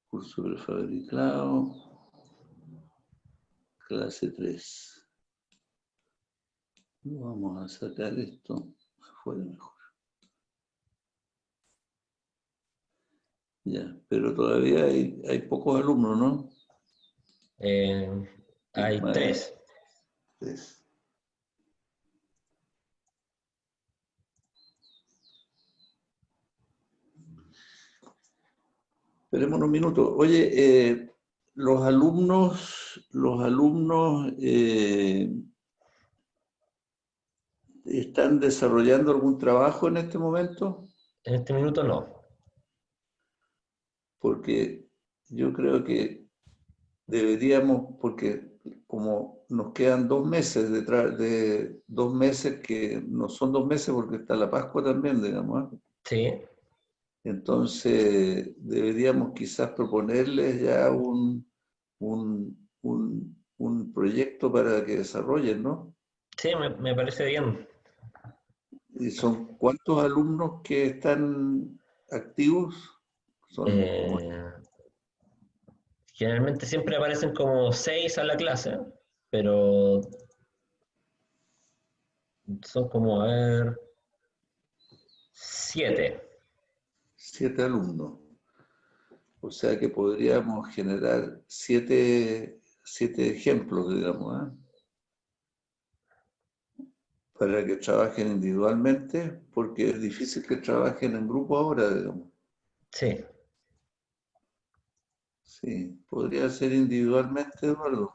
curso prefabricado, clase 3. Vamos a sacar esto afuera mejor. Ya, pero todavía hay pocos alumnos, ¿no? Hay tres. Tres. Esperemos unos minutos. Oye, los alumnos ¿están desarrollando algún trabajo en este momento? En este minuto no. Porque yo creo que deberíamos, porque como nos quedan 2 meses detrás de 2 meses que no son 2 meses porque está la Pascua también, digamos, ¿eh? Sí, Entonces deberíamos quizás proponerles ya un proyecto para que desarrollen, ¿no? sí, me parece bien. ¿Y son cuántos alumnos que están activos? Son como, Eh, Generalmente siempre aparecen como 6 a la clase, pero son como, a ver, 7. 7 alumnos. O sea que podríamos generar siete ejemplos, digamos, ¿eh? Para que trabajen individualmente, porque es difícil que trabajen en grupo ahora, digamos. Sí. Sí, podría ser individualmente, Eduardo.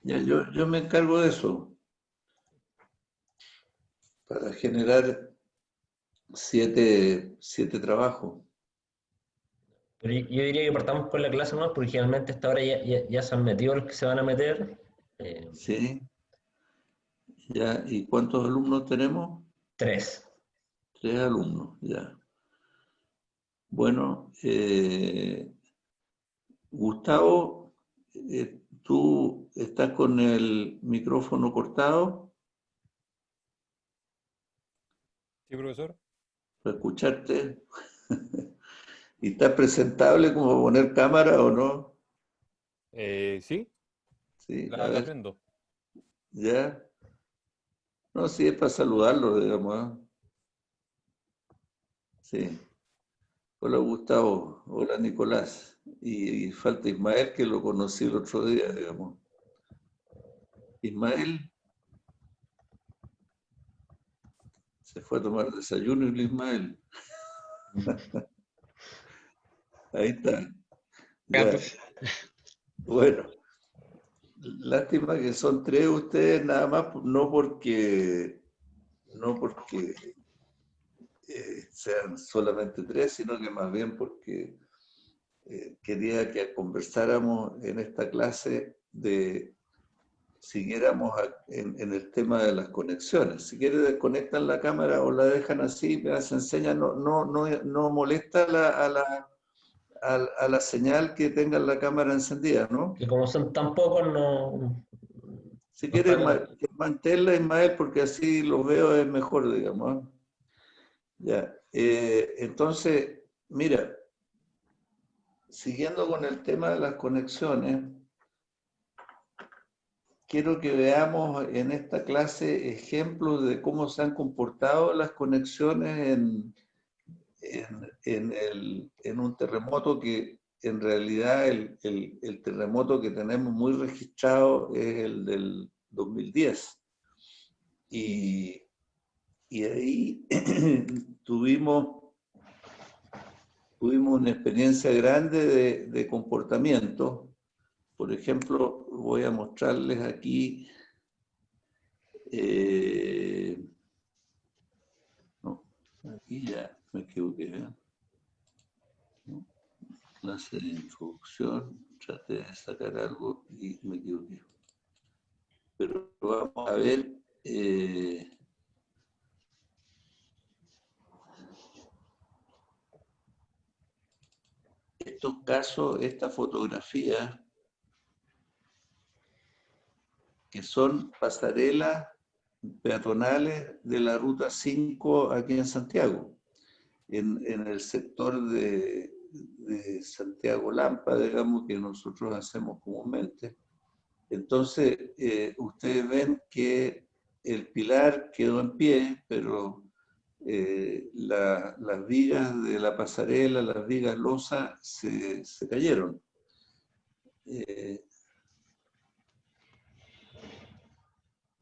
Ya, yo me encargo de eso, para generar siete trabajos. Pero yo diría que partamos con la clase más, porque generalmente hasta ahora ya se han metido los que se van a meter. Eh, Sí, ya. ¿Y cuántos alumnos tenemos? 3. 3 alumnos, ya. Bueno, Gustavo, ¿tú estás con el micrófono cortado Sí, profesor. para escucharte? ¿Y estás presentable como poner cámara o no? Sí, Sí, a la ver, prendo. ya. No, sí, es para saludarlo, digamos, ¿eh? Sí. Hola Gustavo, hola Nicolás. Y falta Ismael, que lo conocí el otro día, digamos. Ismael se fue a tomar desayuno y Ismael. Ahí está. Ya, Ya. Bueno, lástima que son 3 ustedes nada más, no porque sean solamente 3, sino que más bien porque quería que conversáramos en esta clase de siguiéramos en el tema de las conexiones. Si quieren desconectan la cámara o la dejan así, me se enseña, no molesta a la señal que tengan la cámara encendida, ¿no? Que como son tan pocos, no, Si no está quieren como... manténla, Ismael, porque así lo veo es mejor, digamos, ¿eh? Ya. Entonces, mira, siguiendo con el tema de las conexiones, quiero que veamos en esta clase ejemplos de cómo se han comportado las conexiones en un terremoto que en realidad el terremoto que tenemos muy registrado es el del 2010. Y, y ahí tuvimos una experiencia grande de comportamiento. Por ejemplo, voy a mostrarles aquí, no, aquí ya me equivoqué, ¿eh? ¿No? Clase de introducción, traté de sacar algo y me equivoqué. Pero vamos a ver estos casos, estas fotografías que son pasarelas peatonales de la ruta 5 aquí en Santiago. en el sector de Santiago Lampa, digamos, que nosotros hacemos comúnmente. Entonces, ustedes ven que el pilar quedó en pie, pero las vigas de la pasarela, las vigas losas, se cayeron.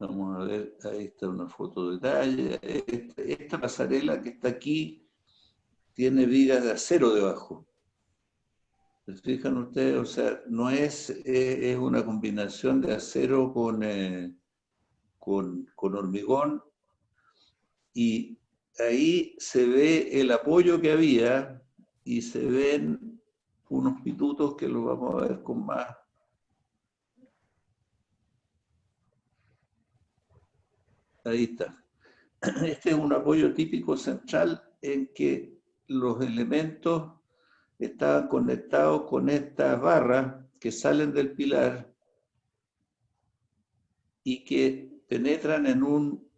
Vamos a ver, ahí está una foto de detalle. Esta pasarela que está aquí tiene vigas de acero debajo. ¿Se fijan ustedes? O sea, no es una combinación de acero con hormigón, y ahí se ve el apoyo que había y se ven unos pitutos que los vamos a ver con más. Ahí está. Este es un apoyo típico central en que los elementos estaban conectados con estas barras que salen del pilar y que penetran en un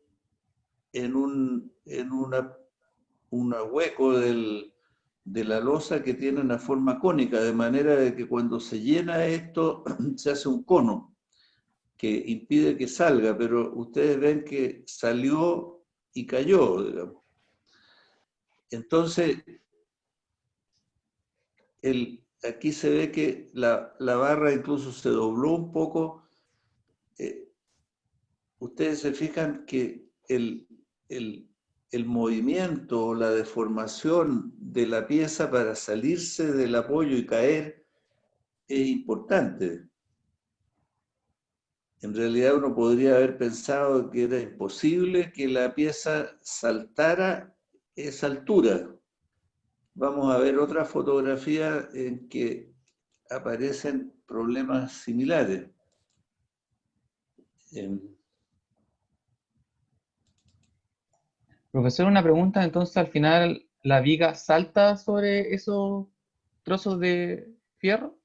hueco de la losa que tiene una forma cónica, de manera de que cuando se llena esto se hace un cono que impide que salga, pero ustedes ven que salió y cayó, digamos. Entonces, aquí se ve que la barra incluso se dobló un poco. Ustedes se fijan que el movimiento o la deformación de la pieza para salirse del apoyo y caer es importante. En realidad uno podría haber pensado que era imposible que la pieza saltara esa altura. Vamos a ver otra fotografía en que aparecen problemas similares. Profesor, una pregunta, entonces al final la viga salta sobre esos trozos de fierro.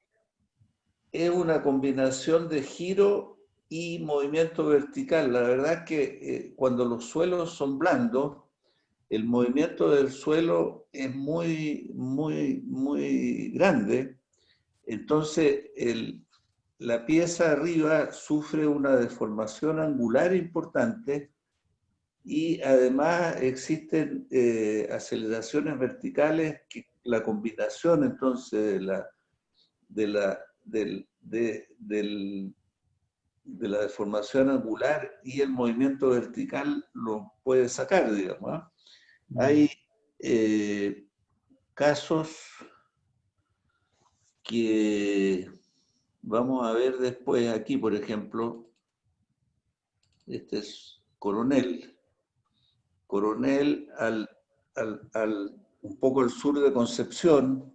Es una combinación de giro y movimiento vertical. La verdad es que cuando los suelos son blandos, el movimiento del suelo es muy, muy, muy grande. Entonces, la pieza arriba sufre una deformación angular importante y además existen aceleraciones verticales que la combinación entonces de la deformación angular y el movimiento vertical lo puede sacar, digamos. Hay casos que vamos a ver después aquí, por ejemplo, este es Coronel. Coronel, un poco al sur de Concepción,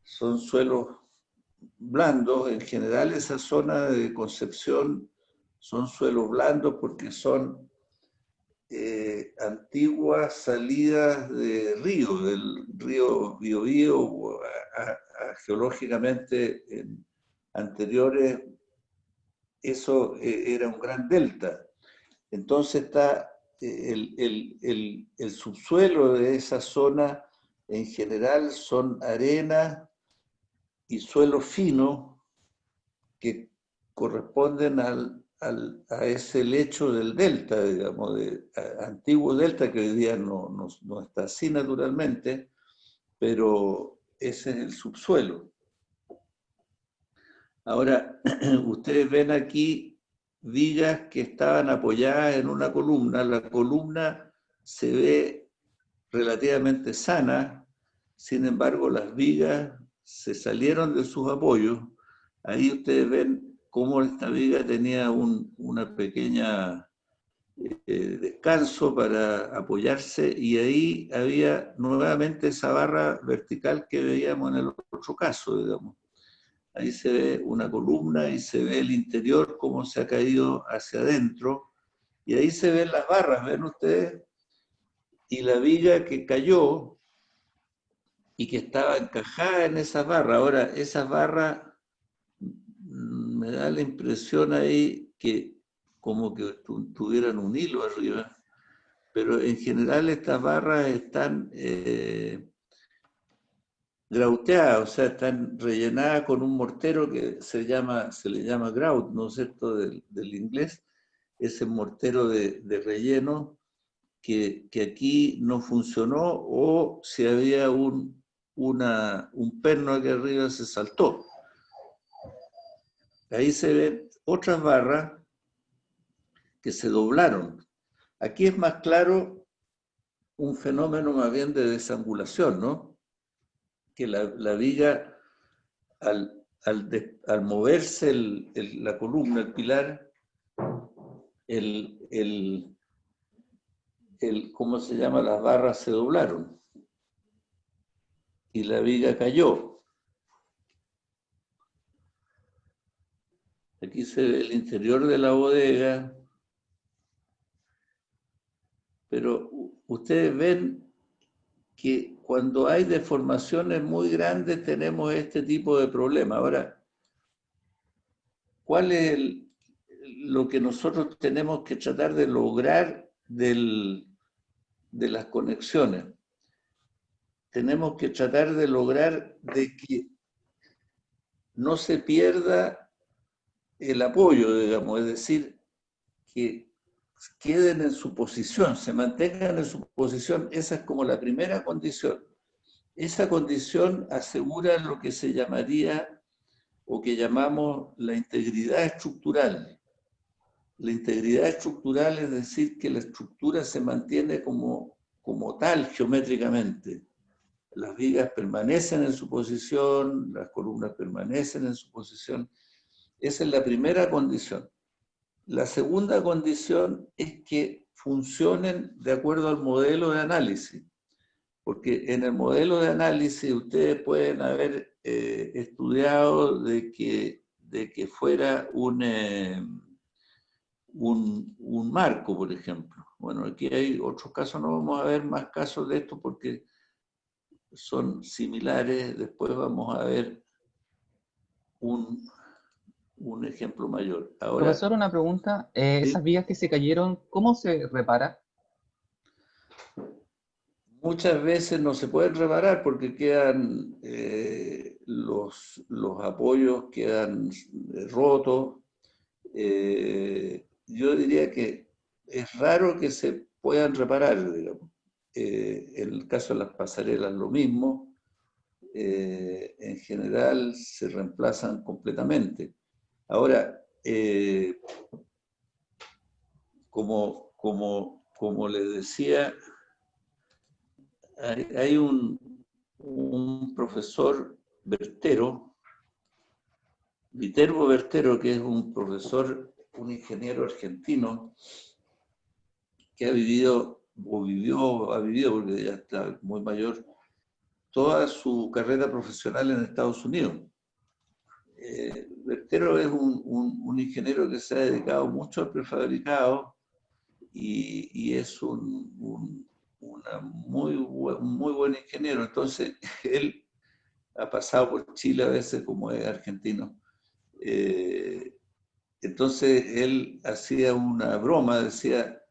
son suelos blandos. En general, esa zona de Concepción son suelos blandos porque son antiguas salidas de río, del río Biobío, geológicamente anteriores, eso era un gran delta. Entonces está el subsuelo de esa zona, en general son arenas y suelo fino que corresponden a ese lecho del delta, digamos, antiguo delta, que hoy día no está así naturalmente, pero ese es el subsuelo. Ahora, ustedes ven aquí vigas que estaban apoyadas en una columna. La columna se ve relativamente sana, sin embargo las vigas se salieron de sus apoyos. Ahí ustedes ven cómo esta viga tenía una pequeña descanso para apoyarse, y ahí había nuevamente esa barra vertical que veíamos en el otro caso, digamos. Ahí se ve una columna y se ve el interior cómo se ha caído hacia adentro, y ahí se ven las barras, ¿ven ustedes? Y la viga que cayó y que estaba encajada en esas barras. Ahora, esas barras, me da la impresión ahí que como que tuvieran un hilo arriba, pero en general estas barras están grauteadas, o sea, están rellenadas con un mortero que se le llama grout, ¿no es cierto?, del inglés, ese mortero de relleno que aquí no funcionó, o si había un perno aquí arriba se saltó. Ahí se ven otras barras que se doblaron. Aquí es más claro un fenómeno más bien de desangulación, ¿no? Que la viga, al moverse la columna, el pilar, ¿cómo se llama? Las barras se doblaron y la viga cayó. Aquí se ve el interior de la bodega, pero ustedes ven que cuando hay deformaciones muy grandes tenemos este tipo de problema. Ahora, ¿cuál es lo que nosotros tenemos que tratar de lograr de las conexiones? Tenemos que tratar de lograr de que no se pierda el apoyo, digamos, es decir, que queden en su posición, se mantengan en su posición. Esa es como la primera condición. Esa condición asegura lo que se llamaría o que llamamos la integridad estructural. La integridad estructural es decir que la estructura se mantiene como tal geométricamente. Las vigas permanecen en su posición, las columnas permanecen en su posición. Esa es la primera condición. La segunda condición es que funcionen de acuerdo al modelo de análisis, porque en el modelo de análisis ustedes pueden haber estudiado de que fuera un marco, por ejemplo. Bueno, aquí hay otros casos, no vamos a ver más casos de esto porque son similares. Después vamos a ver un ejemplo mayor. Ahora, Profesor, una pregunta. ¿sí? Esas vigas que se cayeron, ¿cómo se repara? Muchas veces no se pueden reparar porque quedan los apoyos quedan rotos. Yo diría que es raro que se puedan reparar, digamos. En el caso de las pasarelas lo mismo. En general se reemplazan completamente. Ahora, como les decía, hay un profesor Bertero, Viterbo Bertero, que es un profesor, un ingeniero argentino, que ha vivido porque ya está muy mayor, toda su carrera profesional en Estados Unidos. Bertero es un ingeniero que se ha dedicado mucho al prefabricado y es un muy buen ingeniero. Entonces, él ha pasado por Chile a veces como es argentino. Entonces, él hacía una broma, decía,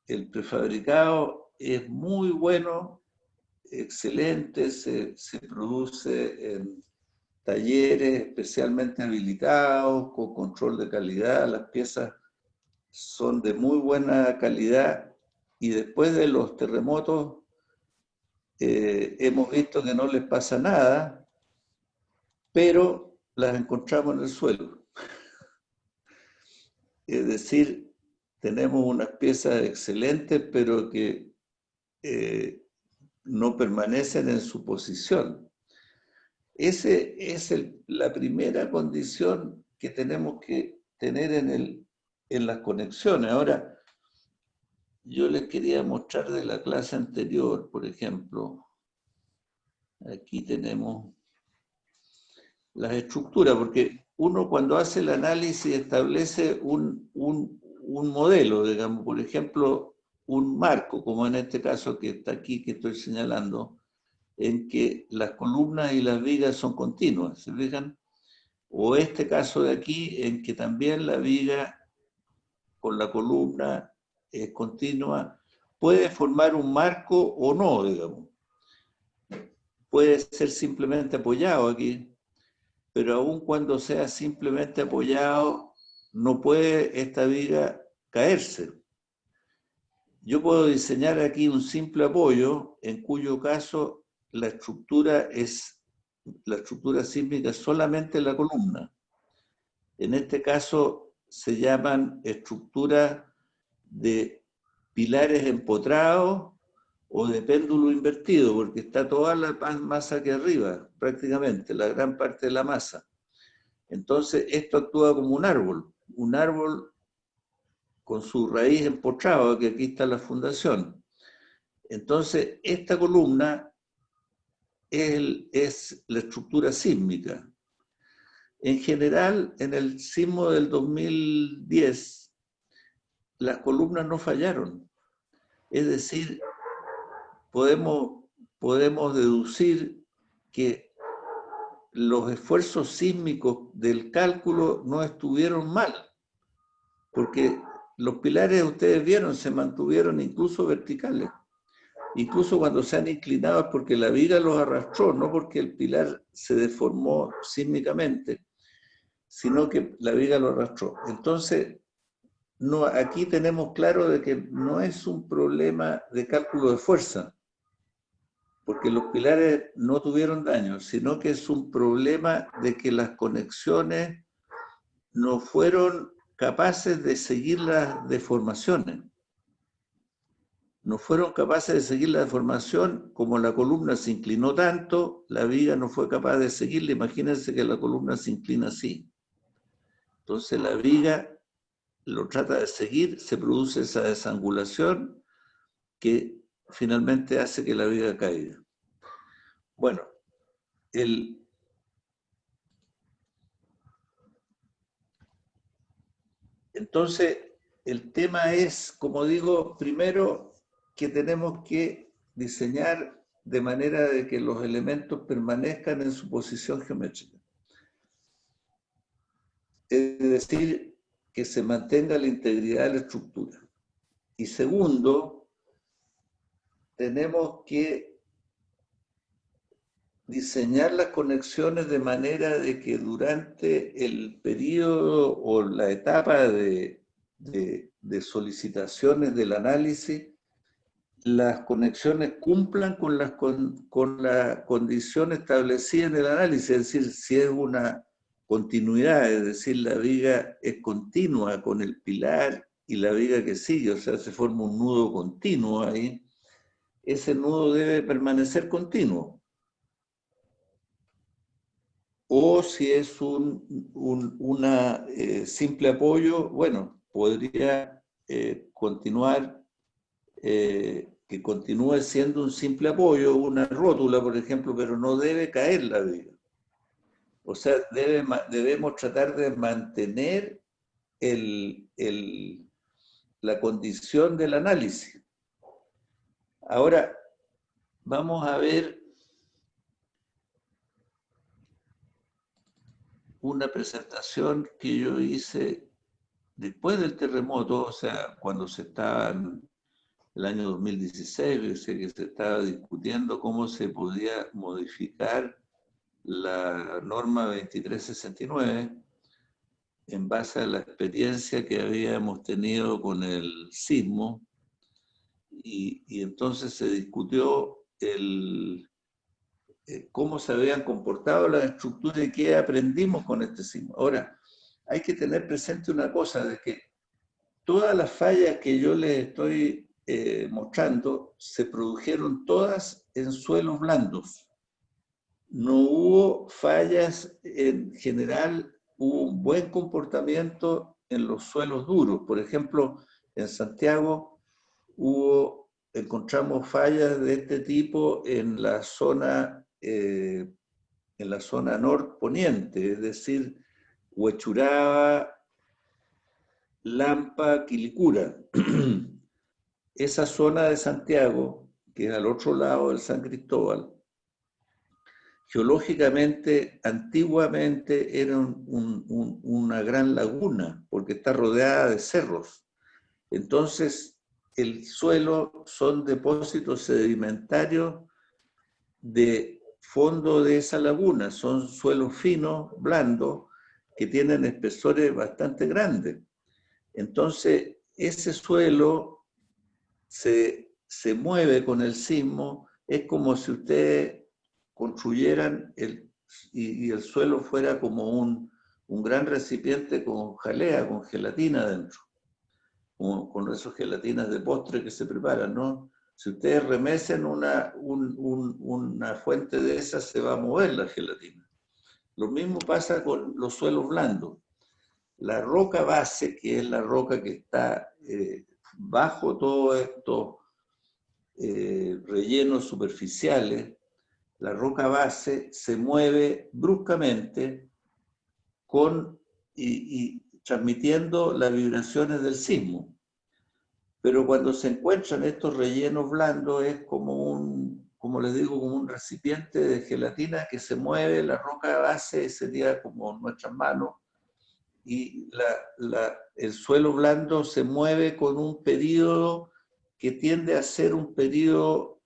el prefabricado es muy bueno, excelente, se produce en talleres especialmente habilitados, con control de calidad, las piezas son de muy buena calidad y después de los terremotos hemos visto que no les pasa nada, pero las encontramos en el suelo. Es decir, tenemos unas piezas excelentes, pero que no permanecen en su posición. Esa es la primera condición que tenemos que tener en las conexiones. Ahora, yo les quería mostrar de la clase anterior, por ejemplo, aquí tenemos las estructuras, porque uno cuando hace el análisis establece un modelo, digamos, por ejemplo, un marco, como en este caso que está aquí, que estoy señalando, en que las columnas y las vigas son continuas, ¿se fijan? O este caso de aquí, en que también la viga con la columna es continua, puede formar un marco o no, digamos. Puede ser simplemente apoyado aquí, pero aun cuando sea simplemente apoyado, no puede esta viga caerse. Yo puedo diseñar aquí un simple apoyo, en cuyo caso la estructura sísmica es solamente la columna. En este caso se llaman estructuras de pilares empotrados o de péndulo invertido, porque está toda la masa aquí arriba, prácticamente, la gran parte de la masa. Entonces, esto actúa como un árbol con su raíz empotrada, que aquí está la fundación. Entonces, esta columna es la estructura sísmica. En general, en el sismo del 2010, las columnas no fallaron. Es decir, podemos deducir que los esfuerzos sísmicos del cálculo no estuvieron mal, porque los pilares, ustedes vieron, se mantuvieron incluso verticales. Incluso cuando se han inclinado es porque la viga los arrastró, no porque el pilar se deformó sísmicamente, sino que la viga lo arrastró. Entonces, no, aquí tenemos claro de que no es un problema de cálculo de fuerza, porque los pilares no tuvieron daño, sino que es un problema de que las conexiones no fueron capaces de seguir las deformaciones. No fueron capaces de seguir la deformación, como la columna se inclinó tanto, la viga no fue capaz de seguirla. Imagínense que la columna se inclina así. Entonces la viga lo trata de seguir, se produce esa desangulación que finalmente hace que la viga caiga. Bueno, entonces el tema es, como digo, primero que tenemos que diseñar de manera de que los elementos permanezcan en su posición geométrica. Es decir, que se mantenga la integridad de la estructura. Y segundo, tenemos que diseñar las conexiones de manera de que durante el periodo o la etapa de solicitaciones del análisis, las conexiones cumplan con la condición establecida en el análisis, es decir, si es una continuidad, es decir, la viga es continua con el pilar y la viga que sigue, o sea, se forma un nudo continuo ahí, ese nudo debe permanecer continuo. O si es una simple apoyo, bueno, podría continuar, que continúe siendo un simple apoyo, una rótula, por ejemplo, pero no debe caer la viga. O sea, debemos tratar de mantener la condición del análisis. Ahora, vamos a ver una presentación que yo hice después del terremoto, o sea, cuando se estaba en el año 2016, que se estaba discutiendo cómo se podía modificar la norma 2369 en base a la experiencia que habíamos tenido con el sismo, y entonces se discutió cómo se habían comportado las estructuras y qué aprendimos con este sismo. Ahora, hay que tener presente una cosa, de que todas las fallas que yo les estoy mostrando se produjeron todas en suelos blandos. No hubo fallas en general, hubo un buen comportamiento en los suelos duros. Por ejemplo, en Santiago encontramos fallas de este tipo en la zona norponiente, es decir, Huechuraba, Lampa, Quilicura. Esa zona de Santiago, que es al otro lado del San Cristóbal, geológicamente, antiguamente era una gran laguna, porque está rodeada de cerros. Entonces, el suelo son depósitos sedimentarios de fondo de esa laguna, son suelos finos, blandos, que tienen espesores bastante grandes. Entonces, ese suelo se mueve con el sismo, es como si ustedes construyeran y el suelo fuera como un gran recipiente con jalea, con gelatina dentro, con esas gelatinas de postre que se preparan, ¿no? Si ustedes remecen una fuente de esas, se va a mover la gelatina. Lo mismo pasa con los suelos blandos. La roca base, que es la roca que está bajo todos estos rellenos superficiales, la roca base se mueve bruscamente y transmitiendo las vibraciones del sismo. Pero cuando se encuentran estos rellenos blandos es como les digo, como un recipiente de gelatina que se mueve, la roca base sería como nuestras manos, y el suelo blando se mueve con un periodo que tiende a ser un periodo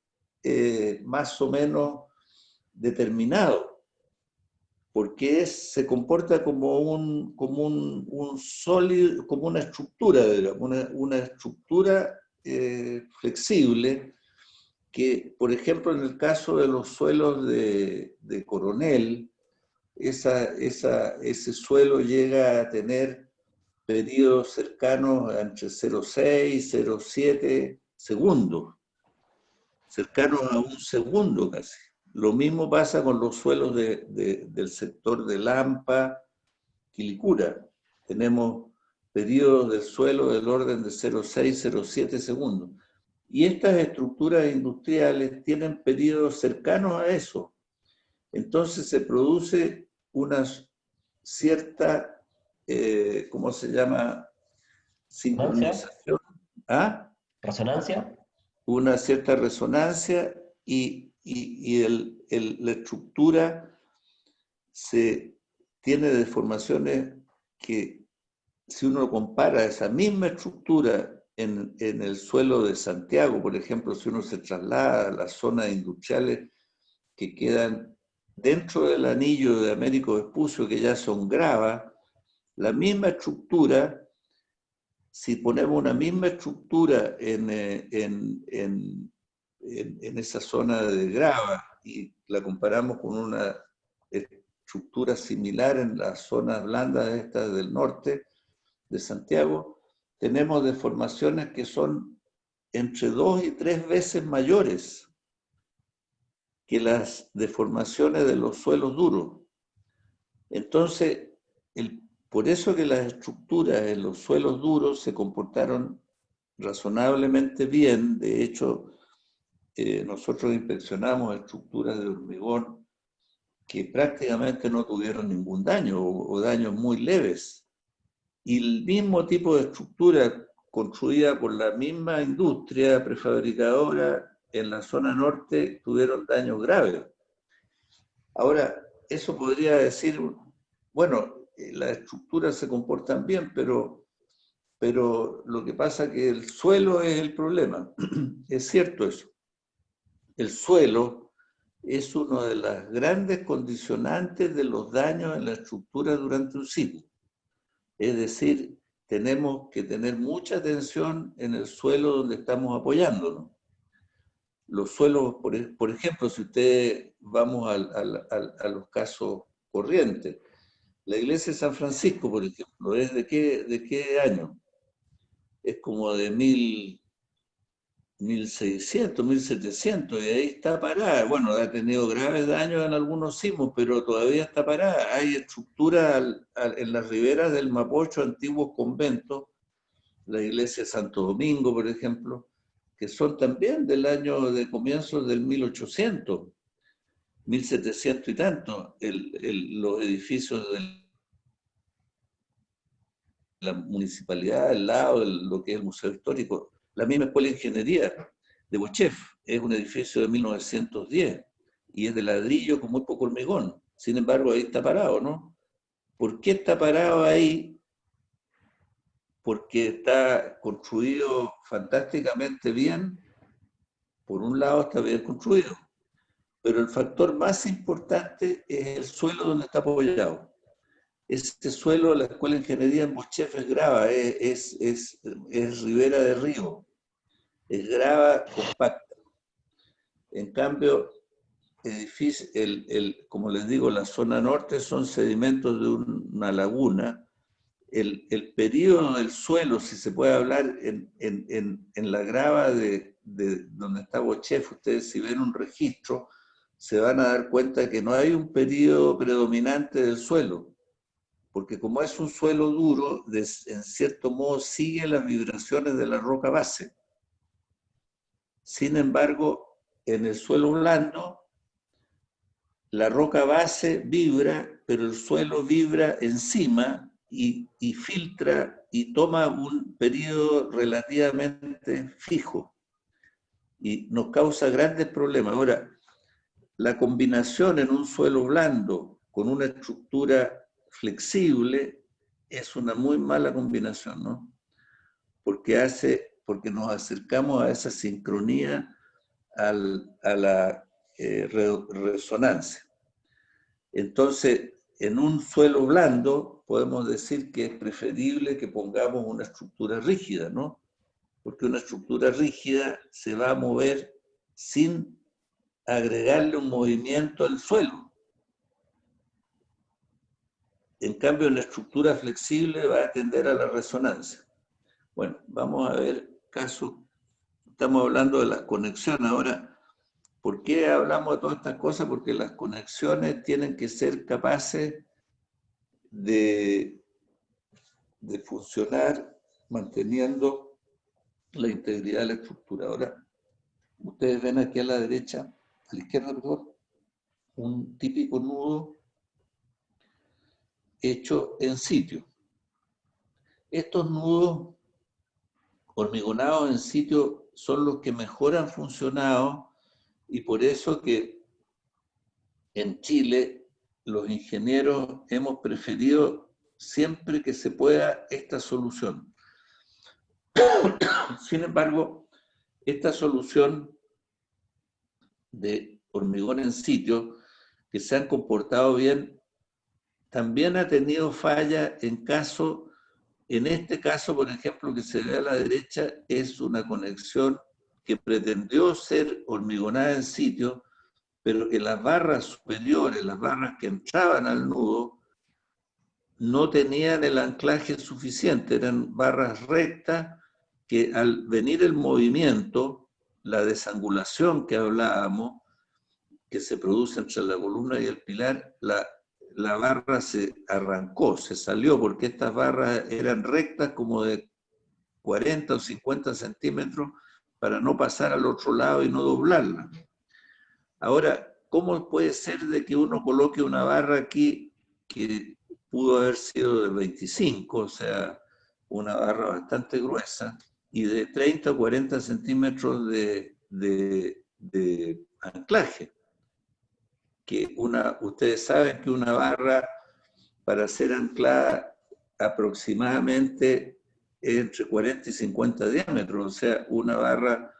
más o menos determinado, porque se comporta como un sólido, como una estructura, digamos, una estructura flexible que, por ejemplo, en el caso de los suelos de Coronel, ese suelo llega a tener periodos cercanos a entre 0,6 y 0,7 segundos, cercanos a un segundo casi. Lo mismo pasa con los suelos del sector de Lampa, Quilicura. Tenemos periodos del suelo del orden de 0,6, 0,7 segundos. Y estas estructuras industriales tienen periodos cercanos a eso. Entonces se produce una cierta, ¿cómo se llama? Sincronización. ¿Ah? ¿Resonancia? Una cierta resonancia y la estructura tiene deformaciones que, si uno compara esa misma estructura en el suelo de Santiago, por ejemplo, si uno se traslada a las zonas industriales que quedan dentro del anillo de Américo Vespucio, que ya son gravas, la misma estructura, si ponemos una misma estructura en esa zona de grava y la comparamos con una estructura similar en las zonas blandas estas del norte de Santiago, tenemos deformaciones que son entre 2 y 3 veces mayores que las deformaciones de los suelos duros. Entonces, por eso que las estructuras en los suelos duros se comportaron razonablemente bien. De hecho, nosotros inspeccionamos estructuras de hormigón que prácticamente no tuvieron ningún daño o daños muy leves. Y el mismo tipo de estructura construida por la misma industria prefabricadora en la zona norte tuvieron daños graves. Ahora, eso podría decir, bueno, las estructuras se comportan bien, pero lo que pasa es que el suelo es el problema. Es cierto eso. El suelo es uno de las grandes condicionantes de los daños en la estructura durante un sismo. Es decir, tenemos que tener mucha atención en el suelo donde estamos apoyándonos. Los suelos, por ejemplo, si ustedes vamos a los casos corrientes, la iglesia de San Francisco, por ejemplo, ¿es de qué año? Es como de 1600, 1700, y ahí está parada. Bueno, ha tenido graves daños en algunos sismos, pero todavía está parada. Hay estructuras en las riberas del Mapocho, antiguos conventos, la iglesia de Santo Domingo, por ejemplo, que son también del año de comienzos del 1800, 1700 y tanto, los edificios de la municipalidad al lado de lo que es el Museo Histórico. La misma Escuela de Ingeniería de Bochef es un edificio de 1910 y es de ladrillo con muy poco hormigón. Sin embargo, ahí está parado, ¿no? ¿Por qué está parado ahí? porque está construido fantásticamente bien. Por un lado está bien construido, pero el factor más importante es el suelo donde está apoyado. Este suelo, la Escuela de Ingeniería en Bochef es grava, es ribera de río, es grava compacta. En cambio, edificio, como les digo, la zona norte son sedimentos de una laguna. El periodo del suelo, si se puede hablar en la grava de donde está Bochef, ustedes si ven un registro, se van a dar cuenta que no hay un periodo predominante del suelo, porque como es un suelo duro, en cierto modo sigue las vibraciones de la roca base. Sin embargo, en el suelo blando, la roca base vibra, pero el suelo vibra encima y filtra y toma un periodo relativamente fijo y nos causa grandes problemas. Ahora, la combinación en un suelo blando con una estructura flexible es una muy mala combinación, ¿no? Porque nos acercamos a esa sincronía a la resonancia. Entonces, en un suelo blando podemos decir que es preferible que pongamos una estructura rígida, ¿no? Porque una estructura rígida se va a mover sin agregarle un movimiento al suelo. En cambio, la estructura flexible va a tender a la resonancia. Bueno, vamos a ver caso. Estamos hablando de las conexiones ahora. ¿Por qué hablamos de todas estas cosas? Porque las conexiones tienen que ser capaces de funcionar manteniendo la integridad de la estructura. Ahora, ustedes ven aquí a la derecha, a la izquierda, perdón, un típico nudo hecho en sitio. Estos nudos hormigonados en sitio son los que mejor han funcionado y por eso que en Chile los ingenieros hemos preferido siempre que se pueda esta solución. Sin embargo, esta solución de hormigón en sitio, que se han comportado bien, también ha tenido falla en este caso, por ejemplo, que se ve a la derecha, es una conexión que pretendió ser hormigonada en sitio, pero que las barras superiores, las barras que entraban al nudo, no tenían el anclaje suficiente, eran barras rectas que al venir el movimiento, la desangulación que hablábamos, que se produce entre la columna y el pilar, la barra se arrancó, se salió, porque estas barras eran rectas como de 40 o 50 centímetros para no pasar al otro lado y no doblarla. Ahora, ¿cómo puede ser de que uno coloque una barra aquí que pudo haber sido de 25, o sea, una barra bastante gruesa, y de 30 o 40 centímetros de anclaje? Que ustedes saben que una barra para ser anclada aproximadamente entre 40 y 50 diámetros, o sea, una barra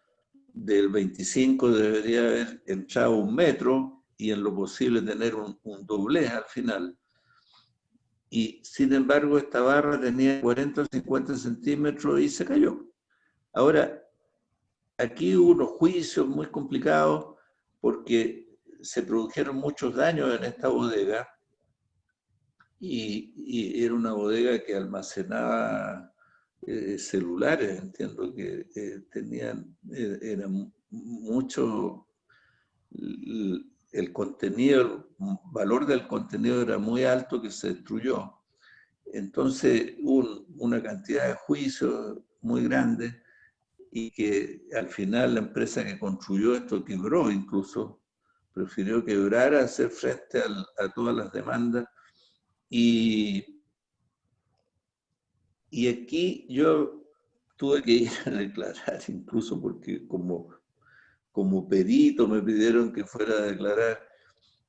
del 25 debería haber entrado 1 metro y en lo posible tener un doblez al final. Y sin embargo esta barra tenía 40 o 50 centímetros y se cayó. Ahora, aquí hubo unos juicios muy complicados porque se produjeron muchos daños en esta bodega y era una bodega que almacenaba celulares, entiendo que tenían, era mucho, el contenido, el valor del contenido era muy alto que se destruyó. Entonces hubo una cantidad de juicios muy grande y que al final la empresa que construyó esto quebró incluso, prefirió quebrar a hacer frente a todas las demandas. Y aquí yo tuve que ir a declarar, incluso porque como perito me pidieron que fuera a declarar.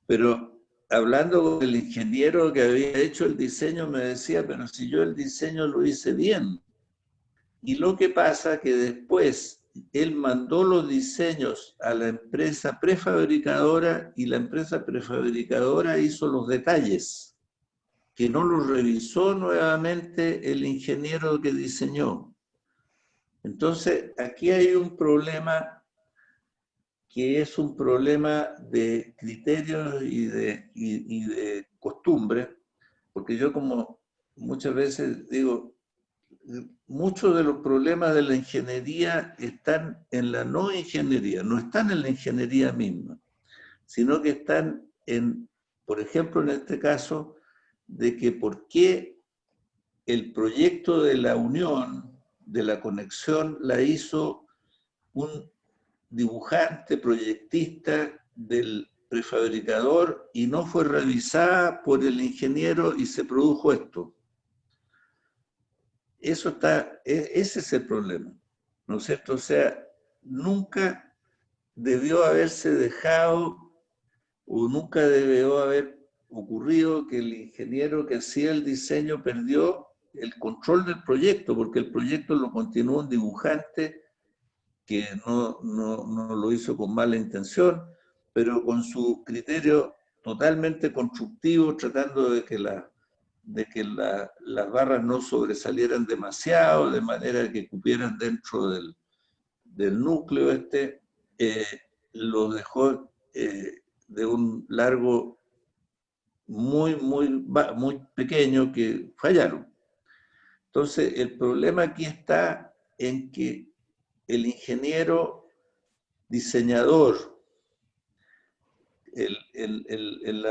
Pero hablando con el ingeniero que había hecho el diseño, me decía, pero si yo el diseño lo hice bien, Y lo que pasa que después él mandó los diseños a la empresa prefabricadora y la empresa prefabricadora hizo los detalles, que no los revisó nuevamente el ingeniero que diseñó. Entonces, aquí hay un problema que es un problema de criterios y de costumbre, porque yo como muchas veces digo, muchos de los problemas de la ingeniería están en la no ingeniería, no están en la ingeniería misma, sino que están en, por ejemplo, en este caso, de que por qué el proyecto de la unión, de la conexión, la hizo un dibujante, proyectista del prefabricador y no fue revisada por el ingeniero y se produjo esto. Eso está, ese es el problema, ¿no es cierto? O sea, nunca debió haberse dejado o nunca debió haber ocurrido que el ingeniero que hacía el diseño perdió el control del proyecto, porque el proyecto lo continuó un dibujante que no lo hizo con mala intención, pero con su criterio totalmente constructivo, tratando de que las barras no sobresalieran demasiado, de manera que cupieran dentro del núcleo lo dejó de un largo muy pequeño que fallaron. Entonces, el problema aquí está en que el ingeniero diseñador, en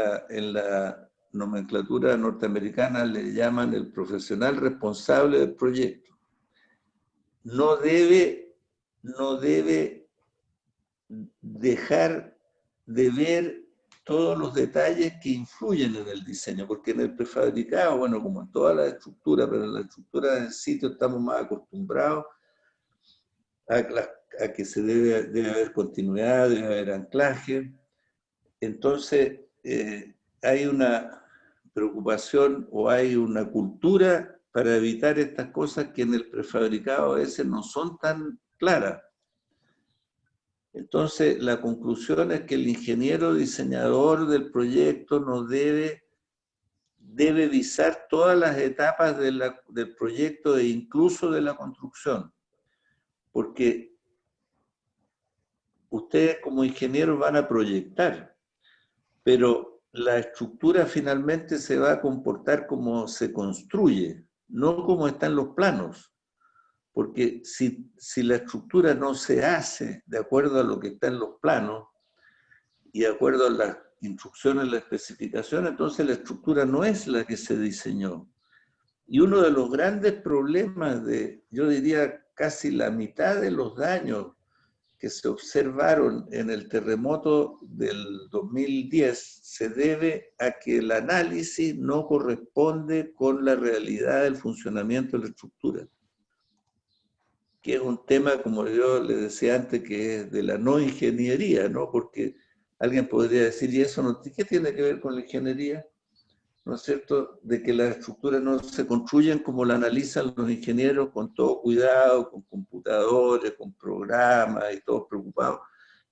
la nomenclatura norteamericana le llaman el profesional responsable del proyecto, no debe dejar de ver todos los detalles que influyen en el diseño, porque en el prefabricado, bueno, como en toda la estructura, pero en la estructura del sitio estamos más acostumbrados a que se debe haber continuidad, debe haber anclaje. Entonces, hay una preocupación o hay una cultura para evitar estas cosas que en el prefabricado a veces no son tan claras. Entonces, la conclusión es que el ingeniero diseñador del proyecto no debe visar todas las etapas del proyecto e incluso de la construcción, porque ustedes como ingenieros van a proyectar, pero la estructura finalmente se va a comportar como se construye, no como están los planos. Porque si la estructura no se hace de acuerdo a lo que está en los planos y de acuerdo a las instrucciones, la especificación, entonces la estructura no es la que se diseñó. Y uno de los grandes problemas yo diría, casi la mitad de los daños que se observaron en el terremoto del 2010 se debe a que el análisis no corresponde con la realidad del funcionamiento de la estructura, que es un tema, como yo le decía antes, que es de la no ingeniería, ¿no? Porque alguien podría decir, ¿y eso no, qué tiene que ver con la ingeniería? ¿No es cierto? De que las estructuras no se construyen como la analizan los ingenieros, con todo cuidado, con computadores, con programas y todos preocupados.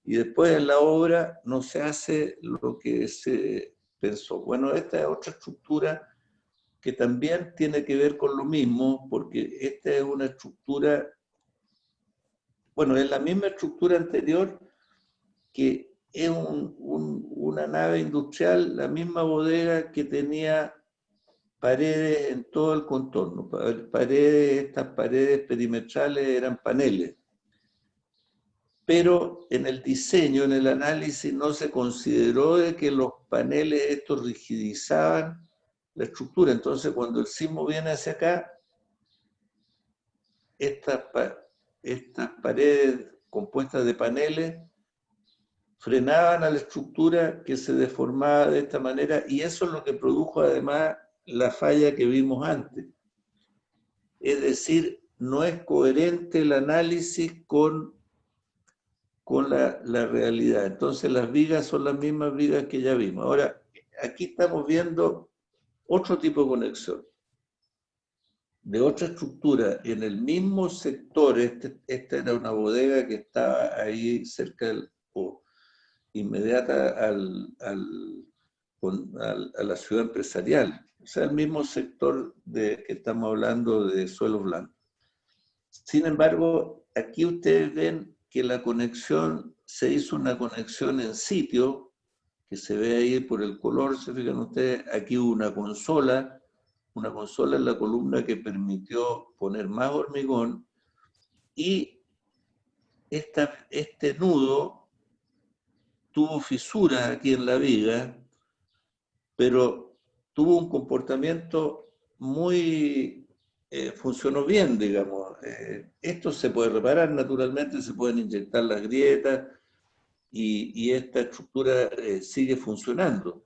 Y después en la obra no se hace lo que se pensó. Bueno, esta es otra estructura que también tiene que ver con lo mismo, porque esta es una estructura, bueno, es la misma estructura anterior que es una nave industrial, la misma bodega que tenía paredes en todo el contorno. Estas paredes perimetrales eran paneles. Pero en el diseño, en el análisis, no se consideró de que los paneles estos rigidizaban la estructura. Entonces, cuando el sismo viene hacia acá, estas paredes compuestas de paneles frenaban a la estructura que se deformaba de esta manera, y eso es lo que produjo además la falla que vimos antes. Es decir, no es coherente el análisis con la realidad. Entonces las vigas son las mismas vigas que ya vimos. Ahora, aquí estamos viendo otro tipo de conexión. de otra estructura en el mismo sector. Esta era una bodega que estaba ahí cerca o inmediata a la ciudad empresarial, o sea, el mismo sector que estamos hablando de suelo blanco. Sin embargo, aquí ustedes ven que la conexión, se hizo una conexión en sitio, que se ve ahí por el color, se fijan ustedes, aquí hubo una consola en la columna que permitió poner más hormigón, y este nudo tuvo fisuras aquí en la viga, pero tuvo un comportamiento muy, funcionó bien, digamos. Esto se puede reparar naturalmente, se pueden inyectar las grietas y esta estructura sigue funcionando.